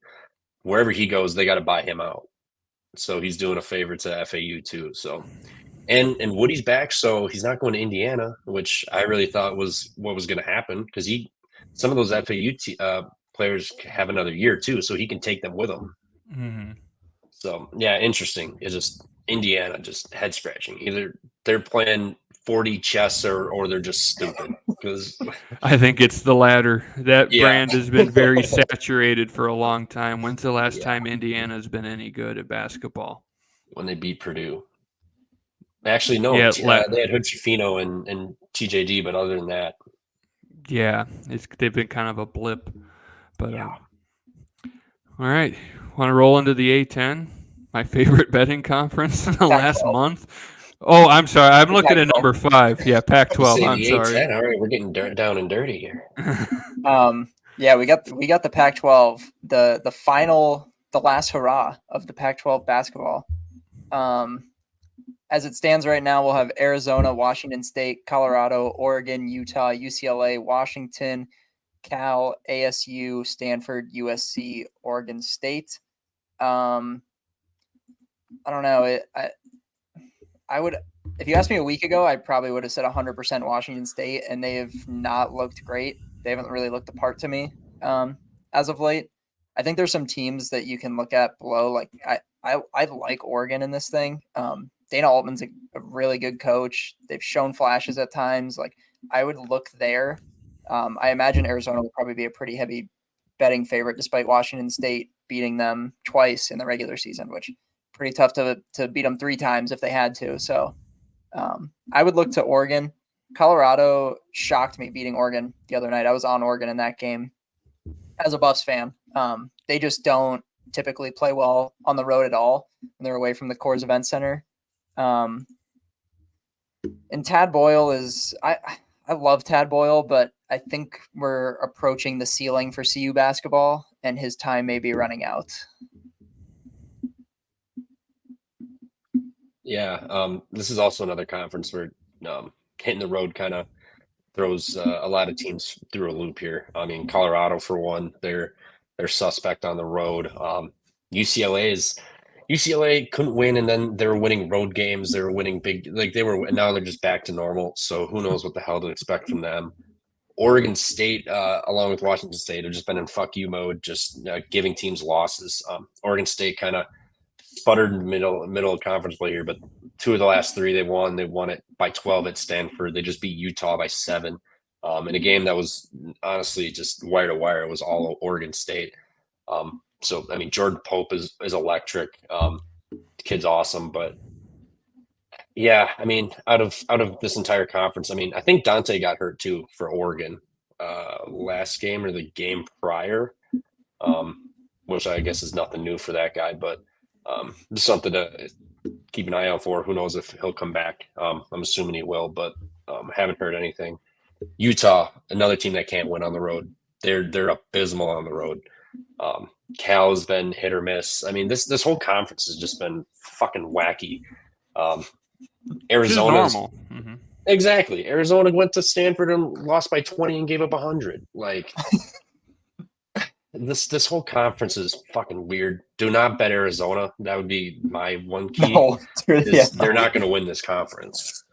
Wherever he goes, they got to buy him out. So he's doing a favor to FAU too. So, and Woody's back, so he's not going to Indiana, which I really thought was what was going to happen because some of those FAU players have another year too, so he can take them with him. Mm-hmm. So yeah, interesting. It's just Indiana, just head scratching. Either they're playing 40 chess or they're just stupid. Because I think it's the latter. That Yeah. brand has been very saturated for a long time. When's the last Yeah. time Indiana's been any good at basketball? when they beat Purdue, actually no, Yeah, they had Hood Schifino and TJD, but other than that, Yeah, they've been kind of a blip. But yeah. all right, want to roll into the A10, my favorite betting conference in the last Pac-12. month. Oh, I'm sorry, I'm looking at Pac-12. number 5. Yeah, Pac-12. Say I'm the sorry. A10. All right, we're getting down and dirty here. Yeah, we got the Pac-12, the final, the last hurrah of the Pac-12 basketball. As it stands right now, we'll have Arizona, Washington State, Colorado, Oregon, Utah, UCLA, Washington, Cal, ASU, Stanford, USC, Oregon State. I don't know. I would, if you asked me a week ago, I probably would have said 100% Washington State, and they have not looked great. They haven't really looked the part to me as of late. I think there's some teams that you can look at below. Like I like Oregon in this thing. Dana Altman's a really good coach. They've shown flashes at times. Like I would look there. I imagine Arizona will probably be a pretty heavy betting favorite, despite Washington State beating them twice in the regular season, which pretty tough to beat them 3 times if they had to. So I would look to Oregon. Colorado shocked me beating Oregon the other night. I was on Oregon in that game as a Buffs fan. They just don't typically play well on the road at all when they're away from the Coors Event Center. And Tad Boyle is I love Tad Boyle, but I think we're approaching the ceiling for CU basketball, and his time may be running out. Yeah, this is also another conference where hitting the road kind of throws a lot of teams through a loop here. I mean, Colorado for one, they're suspect on the road. UCLA couldn't win, and then they were winning road games. They were winning big, now they're just back to normal. So who knows what the hell to expect from them? Oregon State, along with Washington State, have just been in fuck you mode, just giving teams losses. Oregon State kind of sputtered in the middle of conference play here, but 2 of the last 3 they won. They won it by 12 at Stanford. They just beat Utah by 7 in a game that was honestly just wire to wire. It was all Oregon State. So I mean, Jordan Pope is electric. The kid's awesome, but yeah, I mean, out of this entire conference, I mean, I think Dante got hurt too for Oregon. last game or the game prior, which I guess is nothing new for that guy, but just something to keep an eye out for. Who knows if he'll come back? I'm assuming he will, but haven't heard anything. Utah, another team that can't win on the road. They're abysmal on the road. Cal's been hit or miss. I mean, this whole conference has just been fucking wacky. Arizona's normal. Mm-hmm. Exactly. Arizona went to Stanford and lost by 20 and gave up 100. Like this whole conference is fucking weird. Do not bet Arizona. That would be my one key. No, yeah. They're not going to win this conference.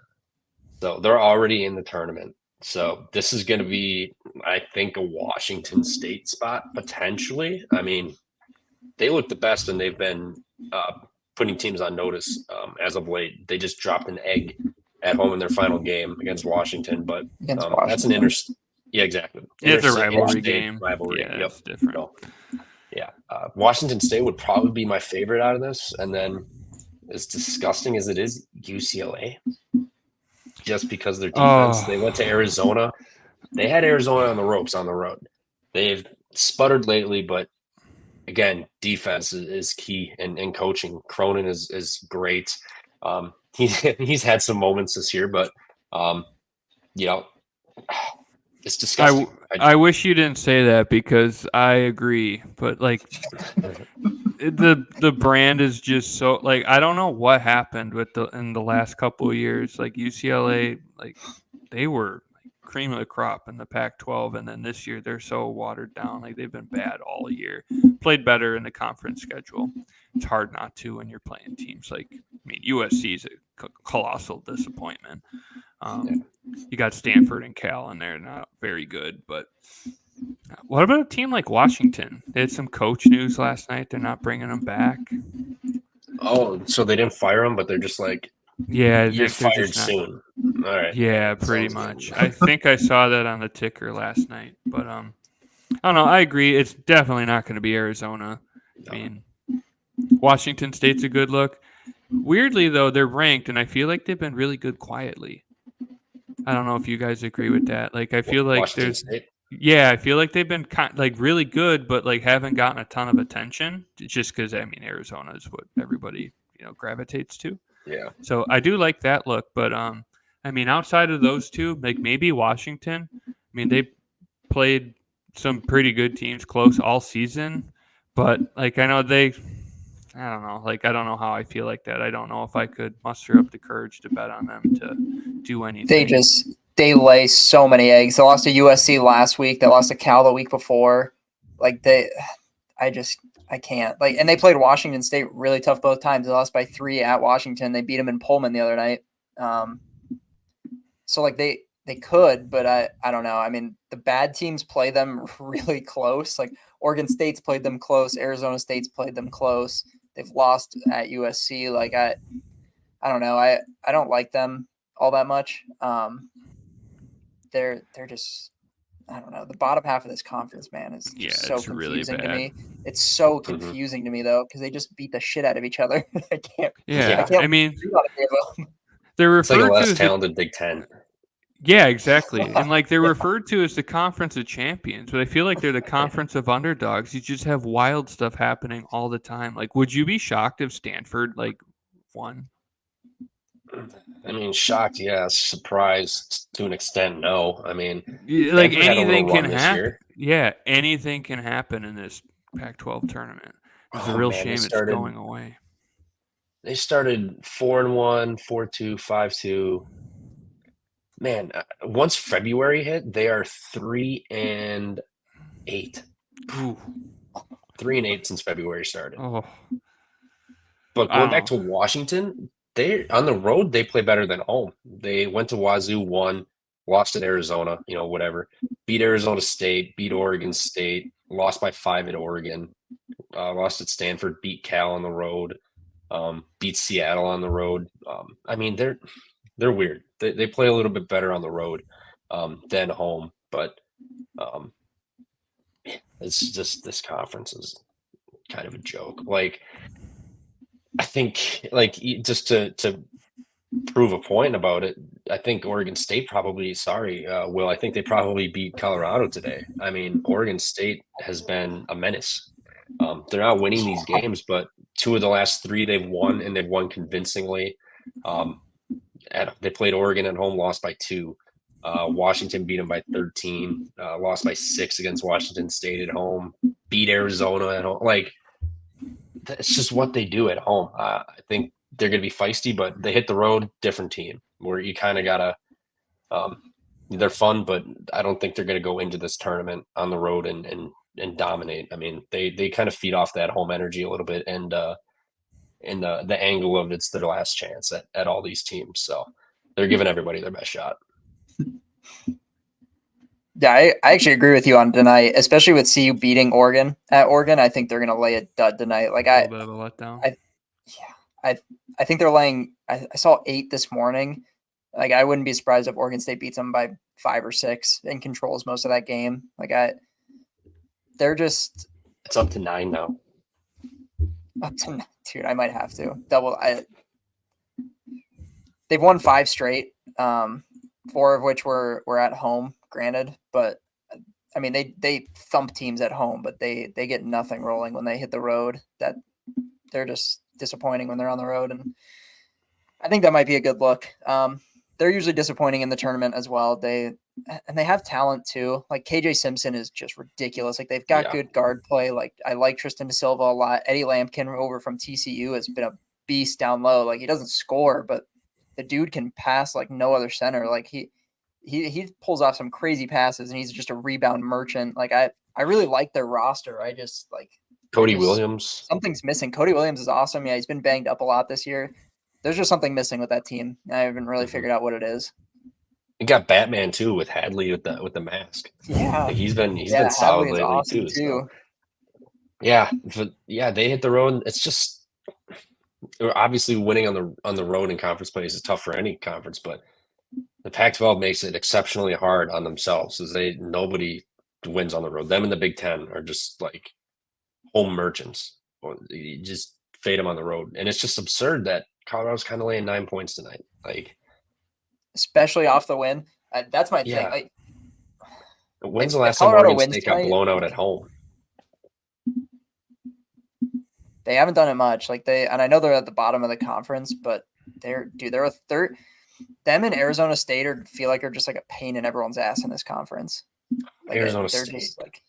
So they're already in the tournament. So this is going to be, I think, a Washington State spot potentially. I mean, they look the best, and they've been putting teams on notice as of late. They just dropped an egg at home in their final game against Washington, but that's an yeah, exactly. It's a rivalry game. Yeah, yep. It's different. So, yeah, Washington State would probably be my favorite out of this, and then as disgusting as it is, UCLA. Just because their defense, they went to Arizona. They had Arizona on the ropes on the road. They've sputtered lately, but again, defense is key, and coaching. Cronin is great. He's had some moments this year, but it's disgusting. I wish you didn't say that because I agree, but like the brand is just so like I don't know what happened in the last couple of years. Like UCLA, like they were like cream of the crop in the Pac-12, and then this year they're so watered down. Like they've been bad all year. Played better in the conference schedule. It's hard not to when you're playing teams like USC is a colossal disappointment. You got Stanford and Cal, and they're not very good. But what about a team like Washington? They had some coach news last night. They're not bringing them back. Oh, so they didn't fire him, but they're just like, yeah, you're fired soon. All right. Yeah, pretty much. I think I saw that on the ticker last night. But I don't know. I agree. It's definitely not going to be Arizona. I mean, Washington State's a good look. Weirdly, though, they're ranked, and I feel like they've been really good quietly. I don't know if you guys agree with that. Like, I feel like Washington State? Yeah, I feel like they've been really good, but like haven't gotten a ton of attention. Just because Arizona is what everybody gravitates to. Yeah. So I do like that look, but outside of those two, like maybe Washington. They played some pretty good teams close all season, but like I don't know. Like I don't know how I feel like that. I don't know if I could muster up the courage to bet on them to do anything. They lay so many eggs. They lost to USC last week. They lost to Cal the week before. Like I can't. Like, and they played Washington State really tough both times. They lost by 3 at Washington. They beat them in Pullman the other night. So like they could, but I don't know. I mean, the bad teams play them really close. Like Oregon State's played them close. Arizona State's played them close. They've lost at USC. Like I don't know. I don't like them all that much. They're just, I don't know. The bottom half of this conference, man, is just so confusing really to me. It's so confusing to me though, because they just beat the shit out of each other. I can't. Yeah, It's they're like referred a less to talented Big Ten. Yeah, exactly. And like they're referred to as the conference of champions, but I feel like they're the conference of underdogs. You just have wild stuff happening all the time. Like, would you be shocked if Stanford won? Shocked, yes. Surprised to an extent, no. Like anything can happen. Yeah, anything can happen in this Pac-12 tournament. It's a real shame it's going away. They started 4-1, 4-2, 5-2. Man, once February hit, they are 3-8. Ooh. 3-8 since February started. Oh. But going back to Washington, they on the road they play better than home. They went to Wazoo, won, lost at Arizona, whatever. Beat Arizona State, beat Oregon State, lost by 5 at Oregon, lost at Stanford, beat Cal on the road, beat Seattle on the road. They're weird. They play a little bit better on the road than home, but it's just this conference is kind of a joke. Like, I think, like, just to prove a point about it, I think Oregon State probably, sorry, Will, I think they probably beat Colorado today. I mean, Oregon State has been a menace. They're not winning these games, but 2 of the last 3 they've won, and they've won convincingly. Um, they played Oregon at home, lost by 2. Washington beat them by 13. Lost by 6 against Washington State at home. Beat Arizona at home. Like, it's just what they do at home. I think they're going to be feisty, but they hit the road, different team where you kind of gotta. They're fun, but I don't think they're going to go into this tournament on the road and dominate. I mean, they kind of feed off that home energy a little bit, and the angle of it's their last chance at all these teams. So they're giving everybody their best shot. Yeah, I actually agree with you on tonight, especially with CU beating Oregon at Oregon. I think they're going to lay a dud tonight. Like A little bit of a letdown. I think they're laying. I saw 8 this morning. Like, I wouldn't be surprised if Oregon State beats them by 5 or 6 and controls most of that game. Like, they're just It's up to 9 now. up to, dude. I might have to double. They've won 5 straight, 4 of which were at home. Granted, but I mean they thump teams at home, but they get nothing rolling when they hit the road. That they're just disappointing when they're on the road, and I think that might be a good look. They're usually disappointing in the tournament as well. They have talent too. Like, KJ Simpson is just ridiculous. Like, they've got good guard play. Like, I like Tristan Da Silva a lot. Eddie Lampkin over from TCU has been a beast down low. Like, he doesn't score, but the dude can pass like no other center. Like, he pulls off some crazy passes, and he's just a rebound merchant. Like, I really like their roster. I just like Cody Williams. Something's missing. Cody Williams is awesome. Yeah, he's been banged up a lot this year. There's just something missing with that team. I haven't really figured out what it is. You got Batman too with Hadley with the mask. Yeah, Like, he's been Hadley solid is lately awesome too. So. Yeah, they hit the road. It's just obviously winning on the road in conference play is tough for any conference, but the Pac-12 makes it exceptionally hard on themselves, as nobody wins on the road. Them and the Big Ten are just like home merchants. You just fade them on the road, and it's just absurd that Colorado's kind of laying 9 points tonight. Like, especially off the win. That's my thing. Yeah. Like, when's if the last time Colorado Oregon wins State got tonight, blown out at home? they haven't done it much. Like, and I know they're at the bottom of the conference, but they're a third. Them and Arizona State feel like they're just like a pain in everyone's ass in this conference. Like, Arizona they're State. just like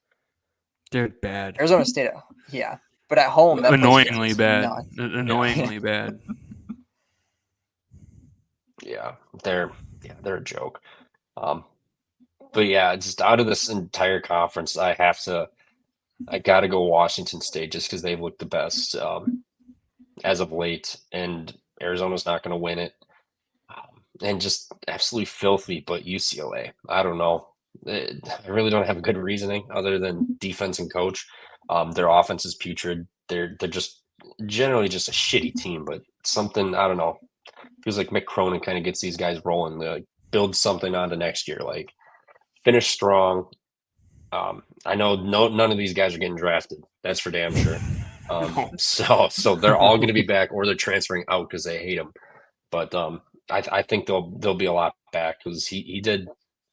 They're bad. Arizona State. Yeah, but at home, that Annoyingly bad. nuts. Annoyingly bad. Yeah, they're a joke. But yeah, just out of this entire conference, I got to go Washington State just because they've looked the best as of late, and Arizona's not going to win it. And just absolutely filthy, but UCLA, I don't know. I really don't have a good reasoning other than defense and coach. Their offense is putrid. They're just generally just a shitty team, but something, I don't know. Feels like Mick Cronin kind of gets these guys rolling. They like build something onto next year. Like, finish strong. I know none of these guys are getting drafted. That's for damn sure. So they're all going to be back, or they're transferring out because they hate them. But I think they'll be a lot back, because he did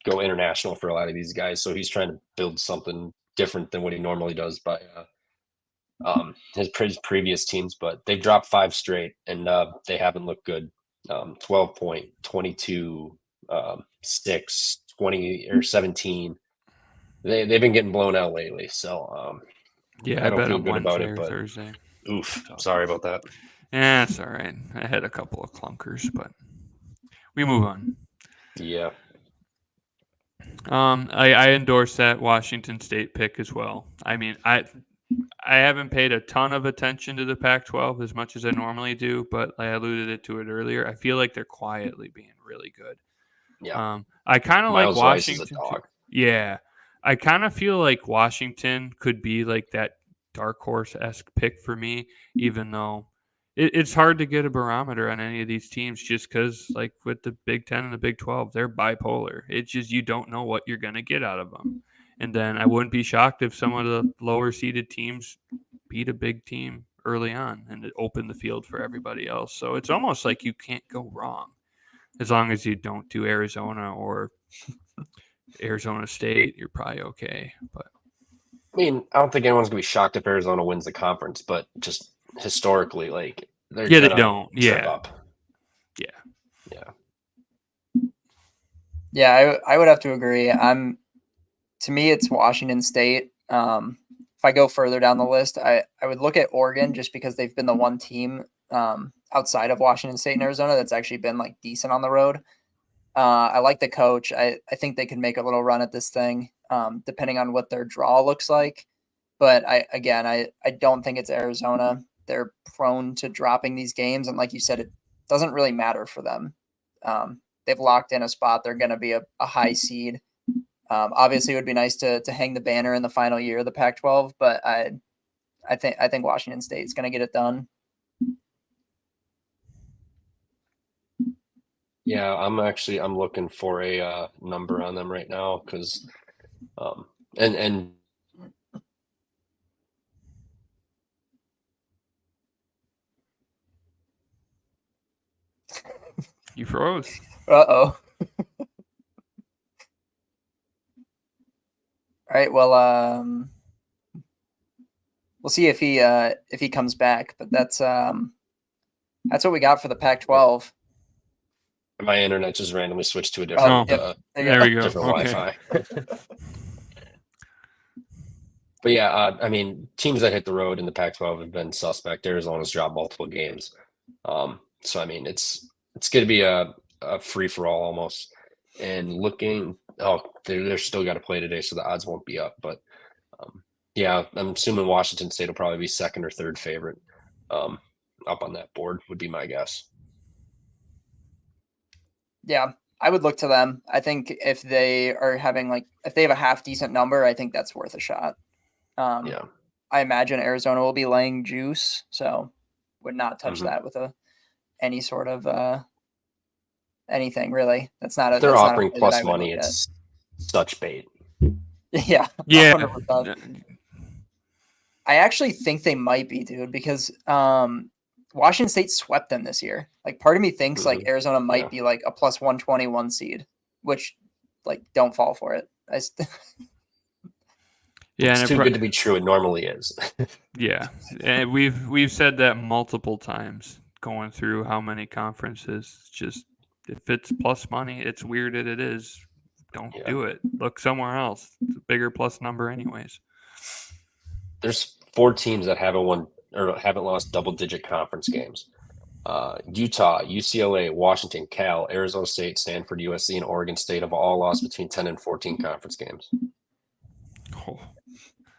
go international for a lot of these guys, so he's trying to build something different than what he normally does by his previous teams. But they've dropped 5 straight, and they haven't looked good. 12 point, 22, 6, 20 or 17. They've been getting blown out lately, so Yeah, I don't bet feel on good about Wednesday it. or But Thursday. oof, sorry about that. Yeah, it's all right. I had a couple of clunkers, but we move on. Yeah. I endorse that Washington State pick as well. I mean, I haven't paid a ton of attention to the Pac-12 as much as I normally do, but I alluded to it earlier. I feel like they're quietly being really good. Yeah. I kind of like Miles Rice is a Washington. dog. Yeah, I kind of feel like Washington could be like that dark horse-esque pick for me, even though it's hard to get a barometer on any of these teams, just because, like, with the Big Ten and the Big 12, they're bipolar. It's just you don't know what you're going to get out of them. And then I wouldn't be shocked if some of the lower-seeded teams beat a big team early on and it opened the field for everybody else. So it's almost like you can't go wrong. As long as you don't do Arizona or Arizona State, you're probably okay. But I mean, I don't think anyone's gonna be shocked if Arizona wins the conference, but just historically, like they're yeah, they gonna don't. trip Yeah, up. yeah. Yeah, I would have to agree. To me, it's Washington State. If I go further down the list, I would look at Oregon just because they've been the one team outside of Washington State and Arizona that's actually been like decent on the road. I like the coach. I think they could make a little run at this thing, depending on what their draw looks like. But I don't think it's Arizona. They're prone to dropping these games, and like you said, it doesn't really matter for them. They've locked in a spot. They're going to be a high seed. Obviously, it would be nice to hang the banner in the final year of the Pac-12, but I think Washington State is going to get it done. Yeah, I'm looking for a number on them right now because and You froze. Uh-oh. All right, well, we'll see if he comes back, but that's what we got for the Pac-12. my internet just randomly switched to a Oh, different yep. there we go. different Okay. Wi-Fi. But yeah, I mean, teams that hit the road in the Pac-12 have been suspect. Arizona's dropped multiple games, so I mean, it's going to be a free for all almost. And looking, they're still got to play today, so the odds won't be up. But yeah, I'm assuming Washington State will probably be second or third favorite up on that board would be my guess. Yeah, I would look to them. I think if they have a half decent number, I think that's worth a shot. Yeah. I imagine Arizona will be laying juice, so would not touch Mhm. that with any sort of anything really. If That's not a they're play offering that I plus would money, look at. it's such bait. Yeah, Yeah. 100%. I actually think they might be, dude, because Washington State swept them this year. Like, part of me thinks like Mhm. Arizona might Yeah. be like a plus 121 seed, which like don't fall for it. Yeah, It's and too good to be true. It normally is. yeah, and we've said that multiple times going through how many conferences. It's just if it's plus money, it's weird that it is. Don't Yeah. do it. Look somewhere else. It's a bigger plus number, anyways. There's 4 teams that haven't won or haven't lost double-digit conference games. Utah, UCLA, Washington, Cal, Arizona State, Stanford, USC, and Oregon State have all lost between 10 and 14 conference games. Oh,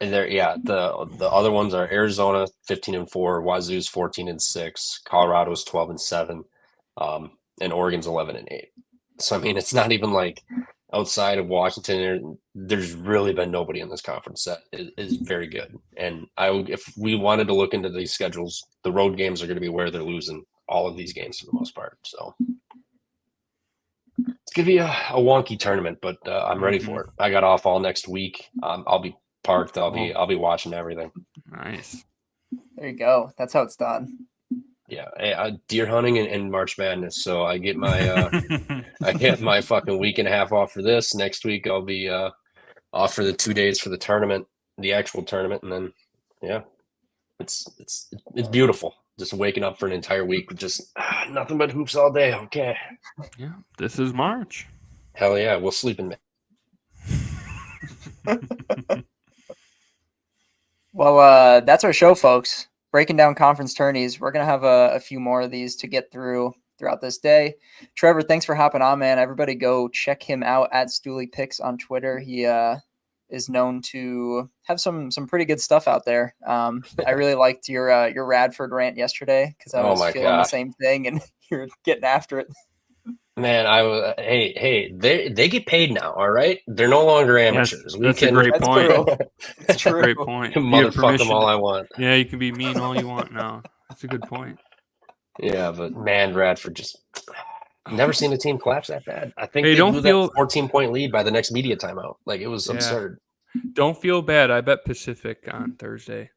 And the other ones are Arizona 15-4, Wazoo's 14-6, Colorado's 12-7, and Oregon's 11-8. So I mean, it's not even like outside of Washington, there's really been nobody in this conference that is very good. And if we wanted to look into these schedules, the road games are going to be where they're losing all of these games for the most part. So it's going to be a wonky tournament, but I'm ready for it. I got off all next week. I'll be parked. I'll be watching everything. nice. There you go. That's how it's done. Yeah, deer hunting and March Madness. So I get my fucking week and a half off for this. Next week I'll be off for the 2 days for the tournament, the actual tournament, and then yeah, it's beautiful. Just waking up for an entire week with just nothing but hoops all day. Okay, Yeah, this is March. hell yeah, we'll sleep in. Well, that's our show, folks. Breaking down conference tourneys. We're gonna have a few more of these to get through throughout this day. Trevor, thanks for hopping on, man. Everybody go check him out at Stooley Picks on Twitter. He is known to have some pretty good stuff out there. I really liked your Radford rant yesterday because I Oh was my feeling the God. same thing, and you're getting after it. Man, hey, they get paid now. All right, they're no longer amateurs. That's a great That's point. true. It's true. Great point. can You have motherfuck them permission. all I want. Yeah, you can be mean all you want now. That's a good point. Yeah, but man, Radford just never seen a team collapse that bad. I think Hey, they don't blew feel- that 14-point lead by the next media timeout. Like it was Yeah. absurd. Don't feel bad. I bet Pacific on Thursday.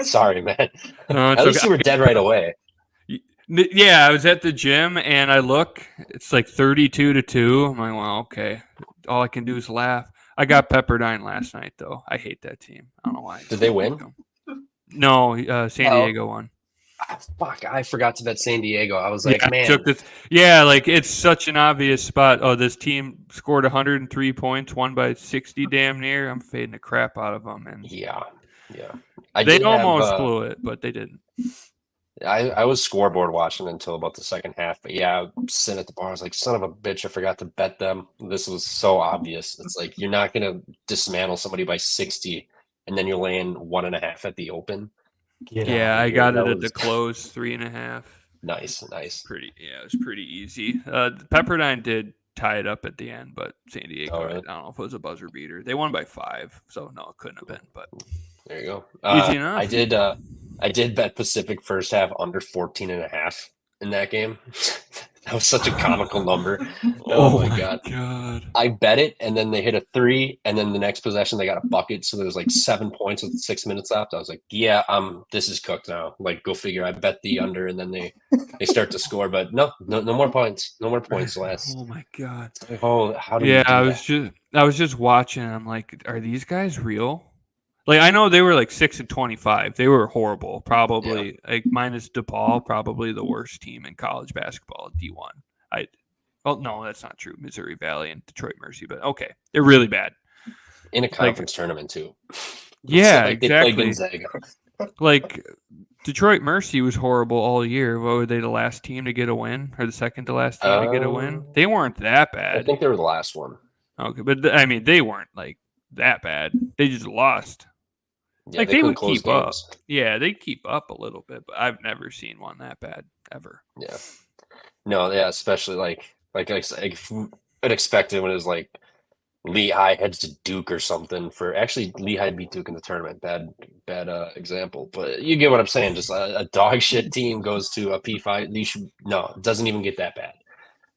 Sorry, man. No, it's At least okay. you were dead right away. Yeah, I was at the gym and I look, it's like 32-2. I'm like, well, okay. All I can do is laugh. I got Pepperdine last night, though. I hate that team. I don't know why. I Did they still win? like them. No, San No. Diego won. Fuck, I forgot to bet San Diego. I was Yeah, like, man, took this. Yeah, like it's such an obvious spot. Oh, this team scored 103 points, won by 60 damn near. I'm fading the crap out of them, and yeah. I they did have almost blew it, but they didn't. I was scoreboard watching until about the second half, but yeah, I'm sitting at the bar. I was like, son of a bitch, I forgot to bet them. This was so obvious. It's like you're not gonna dismantle somebody by 60 and then you're laying 1.5 at the open. Get Yeah, out of I here. got That it at the was close, 3.5. nice. Yeah, it was pretty easy. Pepperdine did tie it up at the end, but San Diego, All right. I don't know if it was a buzzer beater. They won by 5, so no, it couldn't have been. But There you go. easy enough. I did bet Pacific first half under 14.5 in that game. That was such a comical number. Oh my god. I bet it, and then they hit a 3, and then the next possession they got a bucket, so there was like 7 points with 6 minutes left. I was like, yeah, this is cooked now. Like, go figure. I bet the under, and then they start to score, but no more points. No more points last. Oh my god. Oh, how do we Yeah, do I was just watching. I'm like, are these guys real? Like, I know they were like 6-25. They were horrible. Probably like minus DePaul, probably the worst team in college basketball, D1. Well, no, that's not true. Missouri Valley and Detroit Mercy, but okay, they're really bad in a conference tournament too? Yeah, like exactly. They play Gonzaga. Like Detroit Mercy was horrible all year. What were they, the last team to get a win, or the second to last team to get a win? They weren't that bad. I think they were the last one. Okay, but I mean, they weren't like that bad. They just lost. Yeah, like they would close keep games. up. Yeah, they keep up a little bit, but I've never seen one that bad ever. Yeah. No, yeah, especially like I'd expect it when it was like Lehigh heads to Duke or something. For actually Lehigh beat Duke in the tournament. Bad example, but you get what I'm saying. Just a dog shit team goes to a P5. It doesn't even get that bad.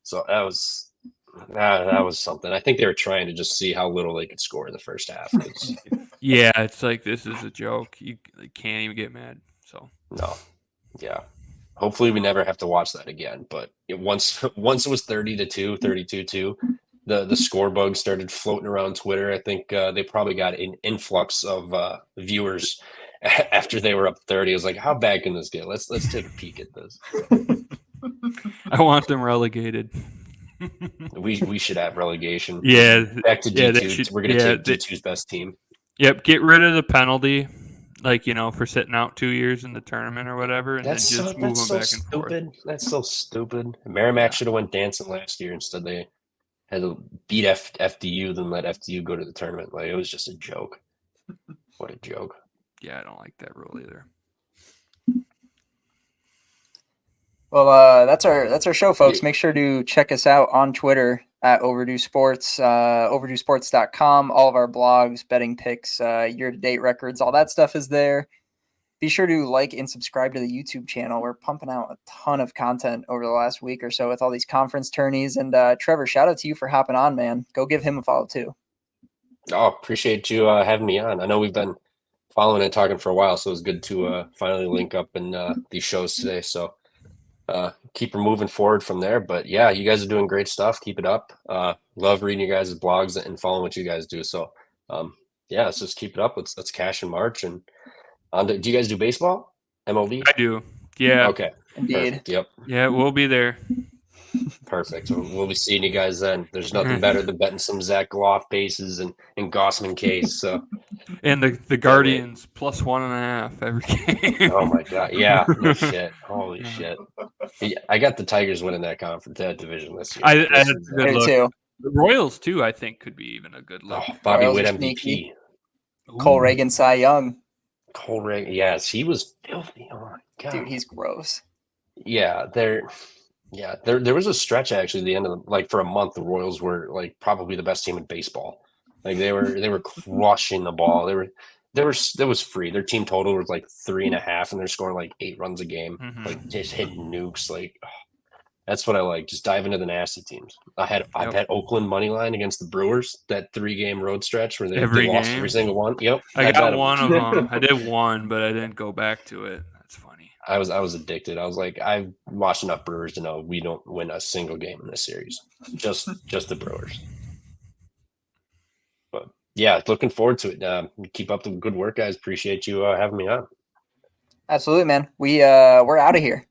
So that was something. I think they were trying to just see how little they could score in the first half. Yeah, it's like this is a joke. You can't even get mad. So no, yeah. Hopefully we never have to watch that again. But once it was 30-2, 32-2, the score bug started floating around Twitter. I think they probably got an influx of viewers after they were up 30. I was like, how bad can this get? Let's take a peek at this. I want them relegated. we should have relegation. Yeah, back to D2. We're gonna take D2's best team. Yep, get rid of the penalty, like for sitting out 2 years in the tournament or whatever, and then just move them back and forth. That's so stupid. Merrimack should have went dancing last year. Instead, they had to beat FDU, then let FDU go to the tournament. Like, it was just a joke. What a joke. Yeah, I don't like that rule either. Well, that's our show, folks. Make sure to check us out on Twitter at Overdue Sports, overduesports.com. All of our blogs, betting picks, year-to-date records, all that stuff is there. Be sure to like and subscribe to the YouTube channel. We're pumping out a ton of content over the last week or so with all these conference tourneys. And Trevor, shout out to you for hopping on, man. Go give him a follow too. Oh, appreciate you having me on. I know we've been following and talking for a while, so it was good to finally link up in these shows today. So keep moving forward from there. But yeah, you guys are doing great stuff. Keep it up. Love reading your guys' blogs and following what you guys do. So yeah, let's just keep it up. Let's cash in March. And do you guys do baseball? MLB? I do. Yeah. Okay. Indeed. Perfect. Yep. Yeah, we'll be there. Perfect. We'll be seeing you guys then. There's nothing better than betting some Zach Gloff bases and Gossman Case. So. And the Guardians plus 1.5 every game. Oh my god! Yeah, no shit. Holy shit! Yeah, I got the Tigers winning that division this year. I had a good look. Too. The Royals too, I think, could be even a good look. Oh, Bobby Royals Witt are MVP. sneaky. Cole Reagan, Cy Young. Cole Reagan, yes, he was filthy. Oh my god, Dude, he's gross. Yeah, there was a stretch actually. The end of for a month, the Royals were like probably the best team in baseball. Like they were crushing the ball. That was free. Their team total was like 3.5, and they're scoring like 8 runs a game. Mm-hmm. Like just hitting nukes. Like that's what I like. Just dive into the nasty teams. I bet Oakland money line against the Brewers, that 3-game road stretch where they lost every single one. Yep, I got one of them. I did one, but I didn't go back to it. That's funny. I was addicted. I was like, I've watched enough Brewers to know we don't win a single game in this series. Just the Brewers. But yeah, looking forward to it. Keep up the good work, guys. Appreciate you having me on. Absolutely, man. We're out of here.